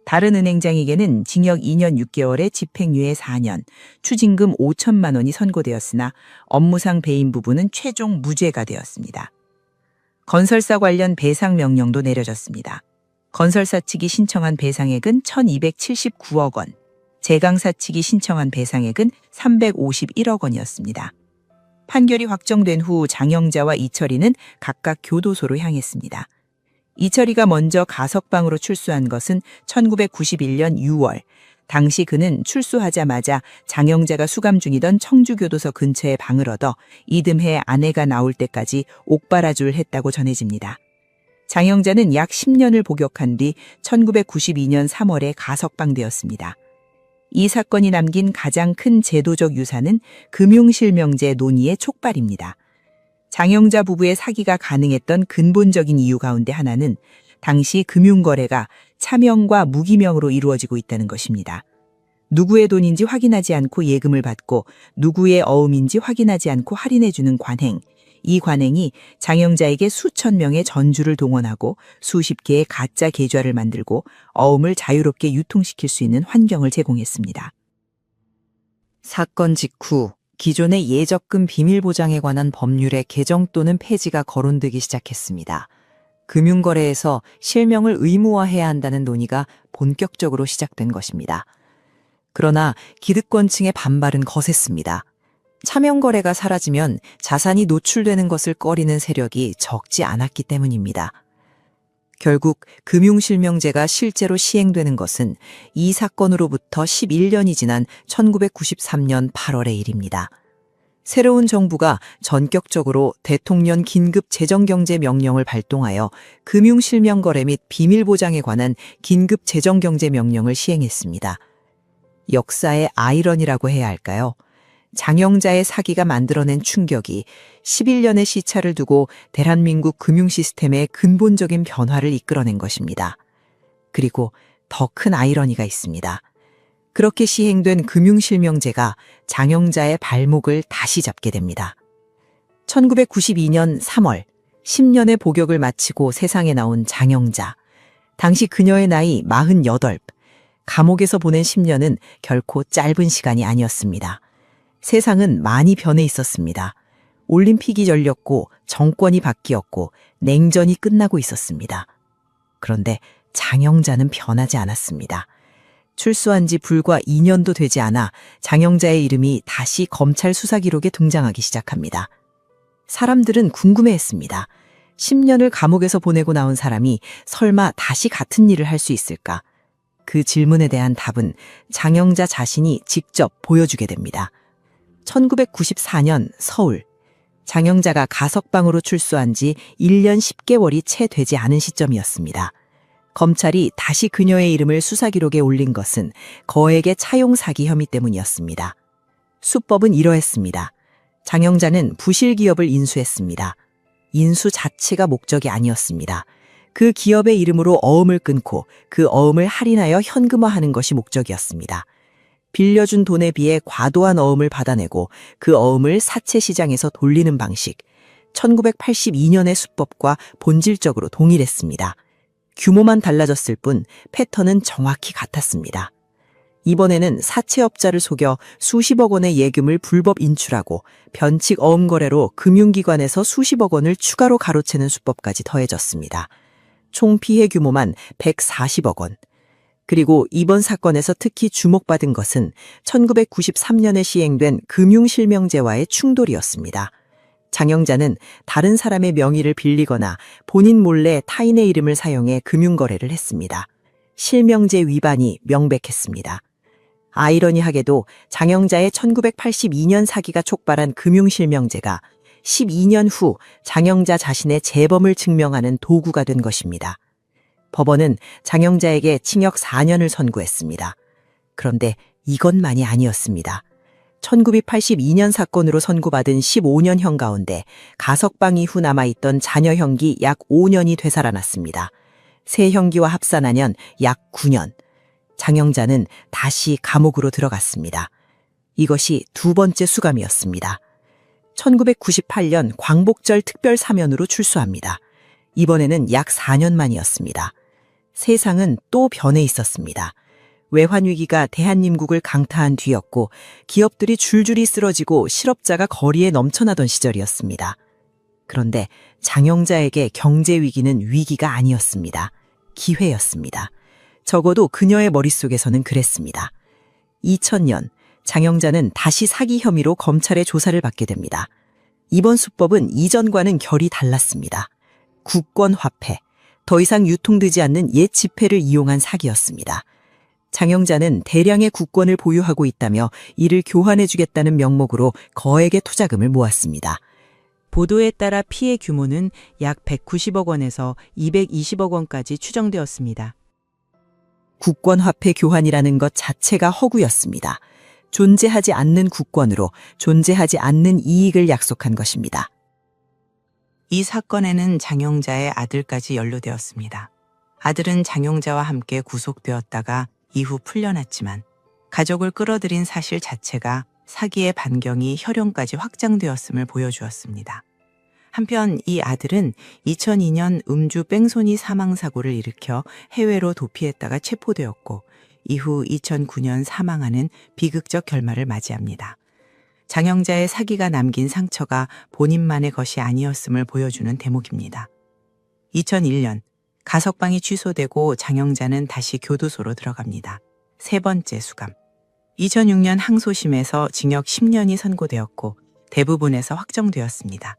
다른 은행장에게는 징역 2년 6개월에 집행유예 4년, 추징금 5천만 원이 선고되었으나 업무상 배임 부부는 최종 무죄가 되었습니다. 건설사 관련 배상 명령도 내려졌습니다. 건설사 측이 신청한 배상액은 1,279억 원, 제강사 측이 신청한 배상액은 351억 원이었습니다. 판결이 확정된 후 장영자와 이철희는 각각 교도소로 향했습니다. 이철희가 먼저 가석방으로 출소한 것은 1991년 6월. 당시 그는 출소하자마자 장영자가 수감 중이던 청주교도소 근처에 방을 얻어 이듬해 아내가 나올 때까지 옥바라주를 했다고 전해집니다. 장영자는 약 10년을 복역한 뒤 1992년 3월에 가석방되었습니다. 이 사건이 남긴 가장 큰 제도적 유산은 금융실명제 논의의 촉발입니다. 장영자 부부의 사기가 가능했던 근본적인 이유 가운데 하나는 당시 금융거래가 차명과 무기명으로 이루어지고 있다는 것입니다. 누구의 돈인지 확인하지 않고 예금을 받고 누구의 어음인지 확인하지 않고 할인해주는 관행, 이 관행이 장영자에게 수천 명의 전주를 동원하고 수십 개의 가짜 계좌를 만들고 어음을 자유롭게 유통시킬 수 있는 환경을 제공했습니다. 사건 직후 기존의 예적금 비밀 보장에 관한 법률의 개정 또는 폐지가 거론되기 시작했습니다. 금융거래에서 실명을 의무화해야 한다는 논의가 본격적으로 시작된 것입니다. 그러나 기득권층의 반발은 거셌습니다. 차명거래가 사라지면 자산이 노출되는 것을 꺼리는 세력이 적지 않았기 때문입니다. 결국 금융실명제가 실제로 시행되는 것은 이 사건으로부터 11년이 지난 1993년 8월의 일입니다. 새로운 정부가 전격적으로 대통령 긴급 재정경제 명령을 발동하여 금융실명거래 및 비밀보장에 관한 긴급 재정경제 명령을 시행했습니다. 역사의 아이러니라고 해야 할까요? 장영자의 사기가 만들어낸 충격이 11년의 시차를 두고 대한민국 금융시스템의 근본적인 변화를 이끌어낸 것입니다. 그리고 더 큰 아이러니가 있습니다. 그렇게 시행된 금융실명제가 장영자의 발목을 다시 잡게 됩니다. 1992년 3월 10년의 복역을 마치고 세상에 나온 장영자. 당시 그녀의 나이 48. 감옥에서 보낸 10년은 결코 짧은 시간이 아니었습니다. 세상은 많이 변해 있었습니다. 올림픽이 열렸고 정권이 바뀌었고 냉전이 끝나고 있었습니다. 그런데 장영자는 변하지 않았습니다. 출소한 지 불과 2년도 되지 않아 장영자의 이름이 다시 검찰 수사 기록에 등장하기 시작합니다. 사람들은 궁금해했습니다. 10년을 감옥에서 보내고 나온 사람이 설마 다시 같은 일을 할 수 있을까? 그 질문에 대한 답은 장영자 자신이 직접 보여주게 됩니다. 1994년 서울. 장영자가 가석방으로 출소한 지 1년 10개월이 채 되지 않은 시점이었습니다. 검찰이 다시 그녀의 이름을 수사 기록에 올린 것은 거액의 차용 사기 혐의 때문이었습니다. 수법은 이러했습니다. 장영자는 부실 기업을 인수했습니다. 인수 자체가 목적이 아니었습니다. 그 기업의 이름으로 어음을 끊고 그 어음을 할인하여 현금화하는 것이 목적이었습니다. 빌려준 돈에 비해 과도한 어음을 받아내고 그 어음을 사채 시장에서 돌리는 방식, 1982년의 수법과 본질적으로 동일했습니다. 규모만 달라졌을 뿐 패턴은 정확히 같았습니다. 이번에는 사채업자를 속여 수십억 원의 예금을 불법 인출하고 변칙 어음 거래로 금융기관에서 수십억 원을 추가로 가로채는 수법까지 더해졌습니다. 총 피해 규모만 140억 원. 그리고 이번 사건에서 특히 주목받은 것은 1993년에 시행된 금융실명제와의 충돌이었습니다. 장영자는 다른 사람의 명의를 빌리거나 본인 몰래 타인의 이름을 사용해 금융거래를 했습니다. 실명제 위반이 명백했습니다. 아이러니하게도 장영자의 1982년 사기가 촉발한 금융실명제가 12년 후 장영자 자신의 재범을 증명하는 도구가 된 것입니다. 법원은 장영자에게 징역 4년을 선고했습니다. 그런데 이것만이 아니었습니다. 1982년 사건으로 선고받은 15년형 가운데 가석방 이후 남아있던 자녀 형기 약 5년이 되살아났습니다. 새 형기와 합산하면 약 9년. 장영자는 다시 감옥으로 들어갔습니다. 이것이 두 번째 수감이었습니다. 1998년 광복절 특별 사면으로 출소합니다. 이번에는 약 4년 만이었습니다. 세상은 또 변해 있었습니다. 외환위기가 대한민국을 강타한 뒤였고 기업들이 줄줄이 쓰러지고 실업자가 거리에 넘쳐나던 시절이었습니다. 그런데 장영자에게 경제위기는 위기가 아니었습니다. 기회였습니다. 적어도 그녀의 머릿속에서는 그랬습니다. 2000년 장영자는 다시 사기 혐의로 검찰의 조사를 받게 됩니다. 이번 수법은 이전과는 결이 달랐습니다. 국권화폐, 더 이상 유통되지 않는 옛 지폐를 이용한 사기였습니다. 장영자는 대량의 국권을 보유하고 있다며 이를 교환해주겠다는 명목으로 거액의 투자금을 모았습니다. 보도에 따라 피해 규모는 약 190억 원에서 220억 원까지 추정되었습니다. 국권화폐 교환이라는 것 자체가 허구였습니다. 존재하지 않는 국권으로 존재하지 않는 이익을 약속한 것입니다. 이 사건에는 장영자의 아들까지 연루되었습니다. 아들은 장영자와 함께 구속되었다가 이후 풀려났지만 가족을 끌어들인 사실 자체가 사기의 반경이 혈연까지 확장되었음을 보여주었습니다. 한편 이 아들은 2002년 음주 뺑소니 사망사고를 일으켜 해외로 도피했다가 체포되었고 이후 2009년 사망하는 비극적 결말을 맞이합니다. 장영자의 사기가 남긴 상처가 본인만의 것이 아니었음을 보여주는 대목입니다. 2001년 가석방이 취소되고 장영자는 다시 교도소로 들어갑니다. 세 번째 수감. 2006년 항소심에서 징역 10년이 선고되었고 대부분에서 확정되었습니다.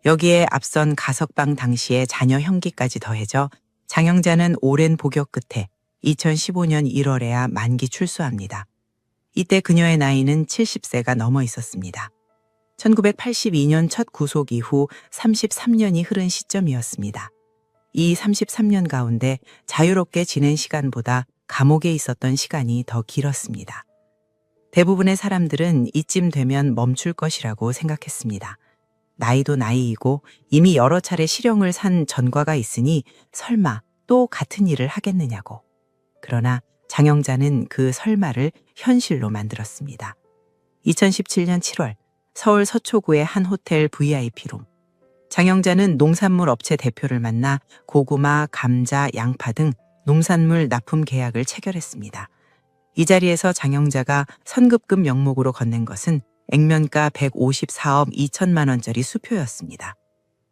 여기에 앞선 가석방 당시의 자녀 형기까지 더해져 장영자는 오랜 복역 끝에 2015년 1월에야 만기 출소합니다. 이때 그녀의 나이는 70세가 넘어 있었습니다. 1982년 첫 구속 이후 33년이 흐른 시점이었습니다. 이 33년 가운데 자유롭게 지낸 시간보다 감옥에 있었던 시간이 더 길었습니다. 대부분의 사람들은 이쯤 되면 멈출 것이라고 생각했습니다. 나이도 나이이고 이미 여러 차례 실형을 산 전과가 있으니 설마 또 같은 일을 하겠느냐고. 그러나 장영자는 그 설마를 현실로 만들었습니다. 2017년 7월 서울 서초구의 한 호텔 VIP룸. 장영자는 농산물 업체 대표를 만나 고구마, 감자, 양파 등 농산물 납품 계약을 체결했습니다. 이 자리에서 장영자가 선급금 명목으로 건넨 것은 액면가 154억 2천만 원짜리 수표였습니다.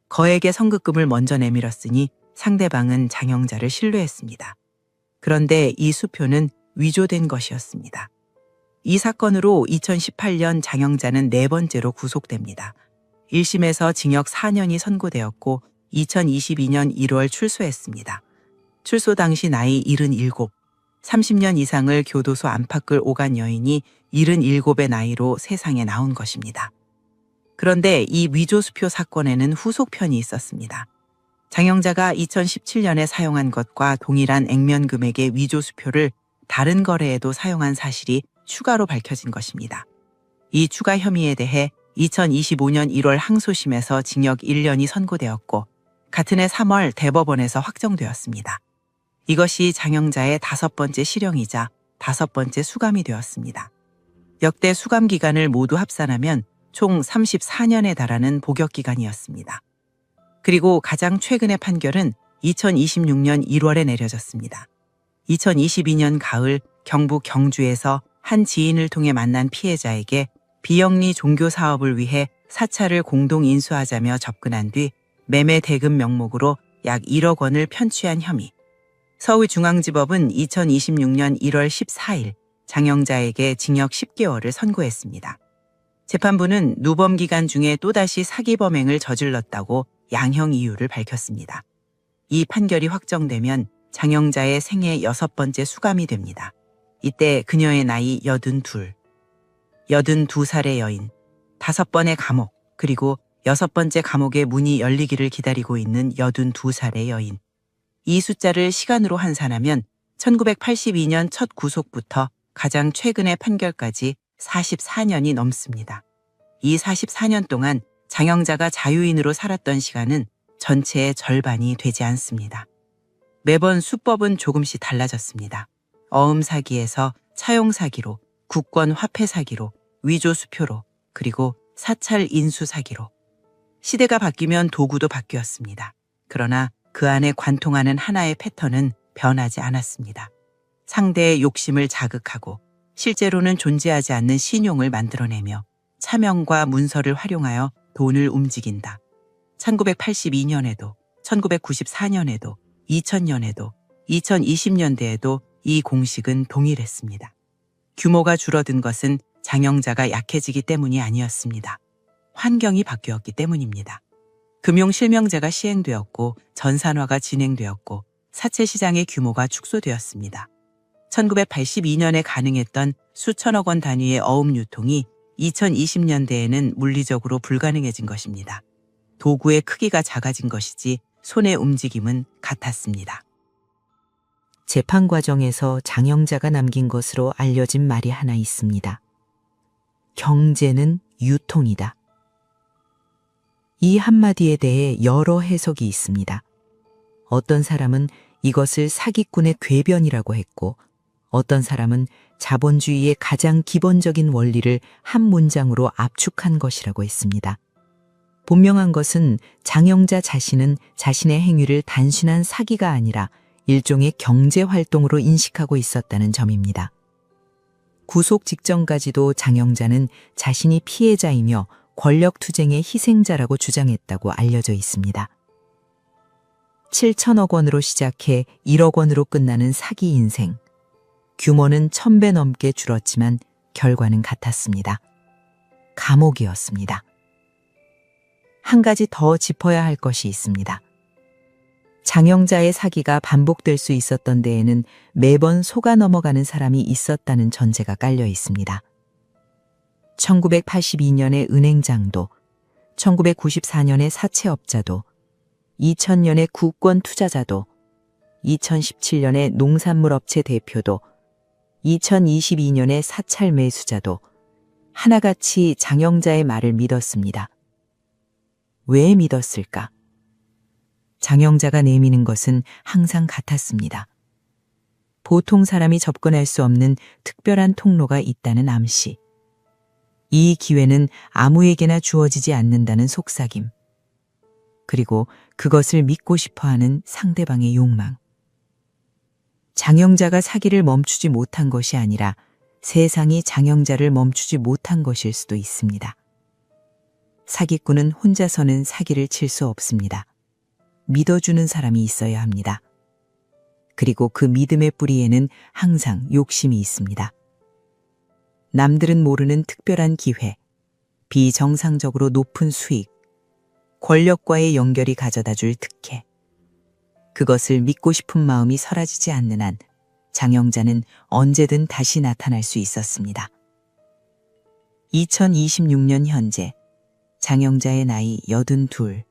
거액의 선급금을 먼저 내밀었으니 상대방은 장영자를 신뢰했습니다. 그런데 이 수표는 위조된 것이었습니다. 이 사건으로 2018년 장영자는 네 번째로 구속됩니다. 1심에서 징역 4년이 선고되었고 2022년 1월 출소했습니다. 출소 당시 나이 77, 30년 이상을 교도소 안팎을 오간 여인이 77의 나이로 세상에 나온 것입니다. 그런데 이 위조수표 사건에는 후속편이 있었습니다. 장영자가 2017년에 사용한 것과 동일한 액면 금액의 위조수표를 다른 거래에도 사용한 사실이 추가로 밝혀진 것입니다. 이 추가 혐의에 대해 2025년 1월 항소심에서 징역 1년이 선고되었고 같은 해 3월 대법원에서 확정되었습니다. 이것이 장영자의 5번째 실형이자 5번째 수감이 되었습니다. 역대 수감 기간을 모두 합산하면 총 34년에 달하는 복역 기간이었습니다. 그리고 가장 최근의 판결은 2026년 1월에 내려졌습니다. 2022년 가을 경북 경주에서 한 지인을 통해 만난 피해자에게 비영리 종교 사업을 위해 사찰을 공동 인수하자며 접근한 뒤 매매 대금 명목으로 약 1억 원을 편취한 혐의. 서울중앙지법은 2026년 1월 14일 장영자에게 징역 10개월을 선고했습니다. 재판부는 누범 기간 중에 또다시 사기 범행을 저질렀다고 양형 이유를 밝혔습니다. 이 판결이 확정되면 장영자의 생애 6번째 수감이 됩니다. 이때 그녀의 나이 82. 82살의 여인, 5번의 감옥, 그리고 6번째 감옥의 문이 열리기를 기다리고 있는 82살의 여인. 이 숫자를 시간으로 환산하면 1982년 첫 구속부터 가장 최근의 판결까지 44년이 넘습니다. 이 44년 동안 장영자가 자유인으로 살았던 시간은 전체의 절반이 되지 않습니다. 매번 수법은 조금씩 달라졌습니다. 어음 사기에서 차용 사기로, 국권 화폐 사기로, 위조 수표로, 그리고 사찰 인수 사기로. 시대가 바뀌면 도구도 바뀌었습니다. 그러나 그 안에 관통하는 하나의 패턴은 변하지 않았습니다. 상대의 욕심을 자극하고 실제로는 존재하지 않는 신용을 만들어내며 차명과 문서를 활용하여 돈을 움직인다. 1982년에도, 1994년에도, 2000년에도, 2020년대에도 이 공식은 동일했습니다. 규모가 줄어든 것은 장영자가 약해지기 때문이 아니었습니다. 환경이 바뀌었기 때문입니다. 금융실명제가 시행되었고 전산화가 진행되었고 사채시장의 규모가 축소되었습니다. 1982년에 가능했던 수천억 원 단위의 어음 유통이 2020년대에는 물리적으로 불가능해진 것입니다. 도구의 크기가 작아진 것이지 손의 움직임은 같았습니다. 재판 과정에서 장영자가 남긴 것으로 알려진 말이 하나 있습니다. 경제는 유통이다. 이 한마디에 대해 여러 해석이 있습니다. 어떤 사람은 이것을 사기꾼의 궤변이라고 했고, 어떤 사람은 자본주의의 가장 기본적인 원리를 한 문장으로 압축한 것이라고 했습니다. 분명한 것은 장영자 자신은 자신의 행위를 단순한 사기가 아니라 일종의 경제 활동으로 인식하고 있었다는 점입니다. 구속 직전까지도 장영자는 자신이 피해자이며 권력투쟁의 희생자라고 주장했다고 알려져 있습니다. 7천억 원으로 시작해 1억 원으로 끝나는 사기 인생. 규모는 1000배 넘게 줄었지만 결과는 같았습니다. 감옥이었습니다. 한 가지 더 짚어야 할 것이 있습니다. 장영자의 사기가 반복될 수 있었던 데에는 매번 속아 넘어가는 사람이 있었다는 전제가 깔려 있습니다. 1982년의 은행장도, 1994년의 사채업자도, 2000년의 국권 투자자도, 2017년의 농산물업체 대표도, 2022년의 사찰 매수자도 하나같이 장영자의 말을 믿었습니다. 왜 믿었을까? 장영자가 내미는 것은 항상 같았습니다. 보통 사람이 접근할 수 없는 특별한 통로가 있다는 암시. 이 기회는 아무에게나 주어지지 않는다는 속삭임. 그리고 그것을 믿고 싶어하는 상대방의 욕망. 장영자가 사기를 멈추지 못한 것이 아니라 세상이 장영자를 멈추지 못한 것일 수도 있습니다. 사기꾼은 혼자서는 사기를 칠 수 없습니다. 믿어주는 사람이 있어야 합니다. 그리고 그 믿음의 뿌리에는 항상 욕심이 있습니다. 남들은 모르는 특별한 기회, 비정상적으로 높은 수익, 권력과의 연결이 가져다 줄 특혜. 그것을 믿고 싶은 마음이 사라지지 않는 한 장영자는 언제든 다시 나타날 수 있었습니다. 2026년 현재 장영자의 나이 82.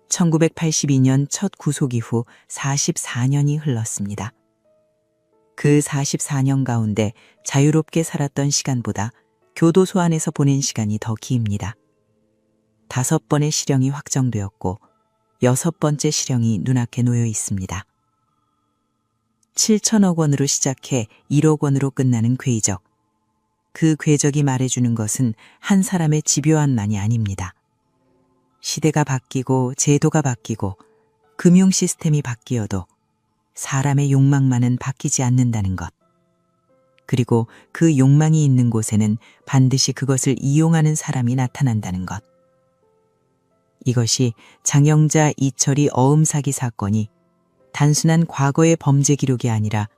1982년 첫 구속 이후 44년이 흘렀습니다. 그 44년 가운데 자유롭게 살았던 시간보다 교도소 안에서 보낸 시간이 더 깁니다. 5번의 실형이 확정되었고 6번째 실형이 눈앞에 놓여 있습니다. 7천억 원으로 시작해 1억 원으로 끝나는 궤적. 그 궤적이 말해주는 것은 한 사람의 집요함만이 아닙니다. 시대가 바뀌고 제도가 바뀌고 금융 시스템이 바뀌어도 사람의 욕망만은 바뀌지 않는다는 것. 그리고 그 욕망이 있는 곳에는 반드시 그것을 이용하는 사람이 나타난다는 것. 이것이 장영자 이철이 어음 사기 사건이 단순한 과거의 범죄 기록이 아니라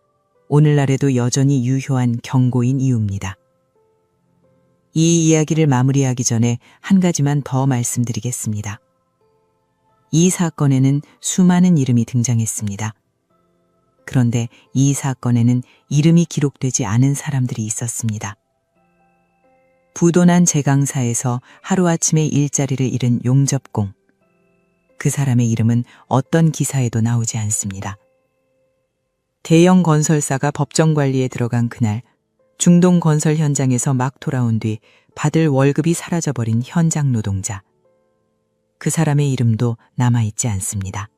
오늘날에도 여전히 유효한 경고인 이유입니다. 이 이야기를 마무리하기 전에 한 가지만 더 말씀드리겠습니다. 이 사건에는 수많은 이름이 등장했습니다. 그런데 이 사건에는 이름이 기록되지 않은 사람들이 있었습니다. 부도난 제강사에서 하루아침에 일자리를 잃은 용접공. 그 사람의 이름은 어떤 기사에도 나오지 않습니다. 대형 건설사가 법정 관리에 들어간 그날 중동 건설 현장에서 막 돌아온 뒤 받을 월급이 사라져버린 현장 노동자. 그 사람의 이름도 남아있지 않습니다.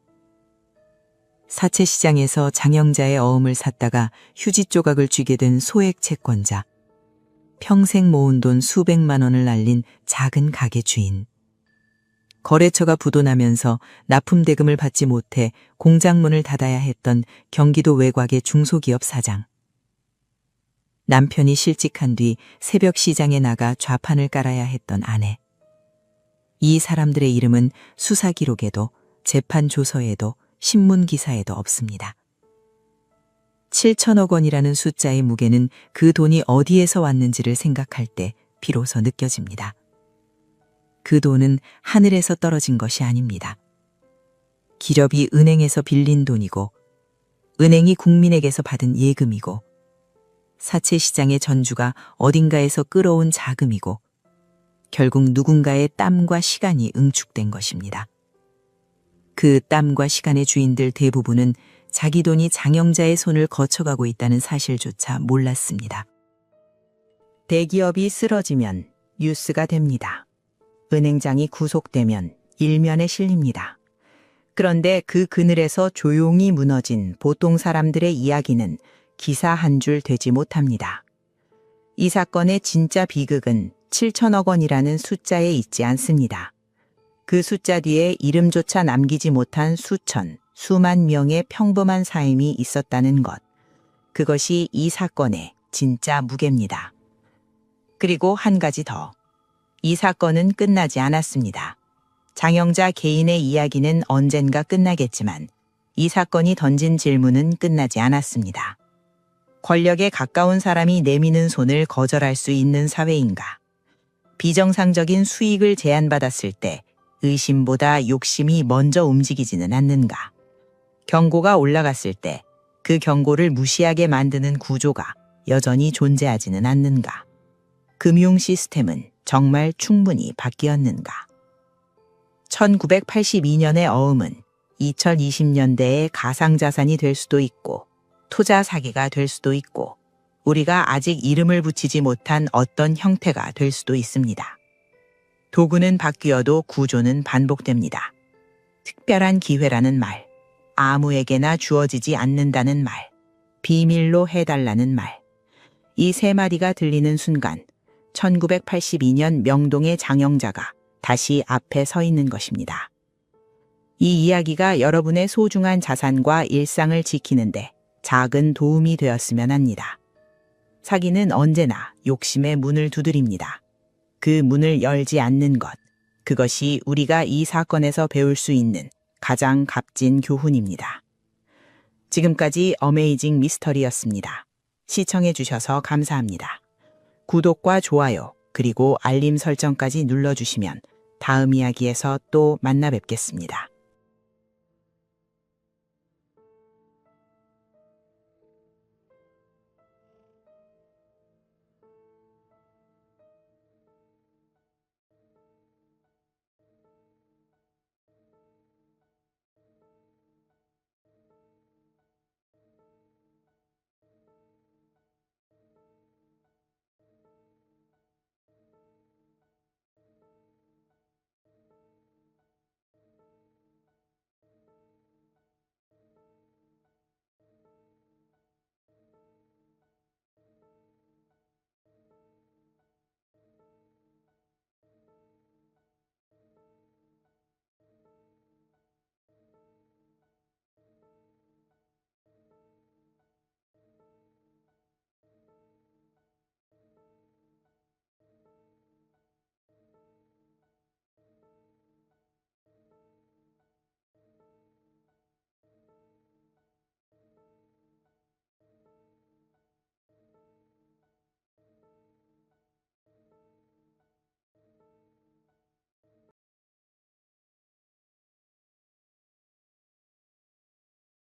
사채시장에서 장영자의 어음을 샀다가 휴지 조각을 쥐게 된 소액 채권자. 평생 모은 돈 수백만 원을 날린 작은 가게 주인. 거래처가 부도나면서 납품 대금을 받지 못해 공장문을 닫아야 했던 경기도 외곽의 중소기업 사장. 남편이 실직한 뒤 새벽 시장에 나가 좌판을 깔아야 했던 아내. 이 사람들의 이름은 수사 기록에도 재판 조서에도 신문 기사에도 없습니다. 7천억 원이라는 숫자의 무게는 그 돈이 어디에서 왔는지를 생각할 때 비로소 느껴집니다. 그 돈은 하늘에서 떨어진 것이 아닙니다. 기업이 은행에서 빌린 돈이고, 은행이 국민에게서 받은 예금이고, 사채시장의 전주가 어딘가에서 끌어온 자금이고, 결국 누군가의 땀과 시간이 응축된 것입니다. 그 땀과 시간의 주인들 대부분은 자기 돈이 장영자의 손을 거쳐가고 있다는 사실조차 몰랐습니다. 대기업이 쓰러지면 뉴스가 됩니다. 은행장이 구속되면 일면에 실립니다. 그런데 그 그늘에서 조용히 무너진 보통 사람들의 이야기는 기사 한 줄 되지 못합니다. 이 사건의 진짜 비극은 7천억 원이라는 숫자에 있지 않습니다. 그 숫자 뒤에 이름조차 남기지 못한 수천, 수만 명의 평범한 삶이 있었다는 것. 그것이 이 사건의 진짜 무게입니다. 그리고 한 가지 더. 이 사건은 끝나지 않았습니다. 장영자 개인의 이야기는 언젠가 끝나겠지만 이 사건이 던진 질문은 끝나지 않았습니다. 권력에 가까운 사람이 내미는 손을 거절할 수 있는 사회인가? 비정상적인 수익을 제안받았을 때 의심보다 욕심이 먼저 움직이지는 않는가? 경고가 올라갔을 때 그 경고를 무시하게 만드는 구조가 여전히 존재하지는 않는가? 금융 시스템은 정말 충분히 바뀌었는가? 1982년의 어음은 2020년대의 가상자산이 될 수도 있고 투자 사기가 될 수도 있고 우리가 아직 이름을 붙이지 못한 어떤 형태가 될 수도 있습니다. 도구는 바뀌어도 구조는 반복됩니다. 특별한 기회라는 말, 아무에게나 주어지지 않는다는 말, 비밀로 해달라는 말. 이 세 마디가 들리는 순간 1982년 명동의 장영자가 다시 앞에 서 있는 것입니다. 이 이야기가 여러분의 소중한 자산과 일상을 지키는데 작은 도움이 되었으면 합니다. 사기는 언제나 욕심의 문을 두드립니다. 그 문을 열지 않는 것, 그것이 우리가 이 사건에서 배울 수 있는 가장 값진 교훈입니다. 지금까지 어메이징 미스터리였습니다. 시청해 주셔서 감사합니다. 구독과 좋아요, 그리고 알림 설정까지 눌러주시면 다음 이야기에서 또 만나 뵙겠습니다.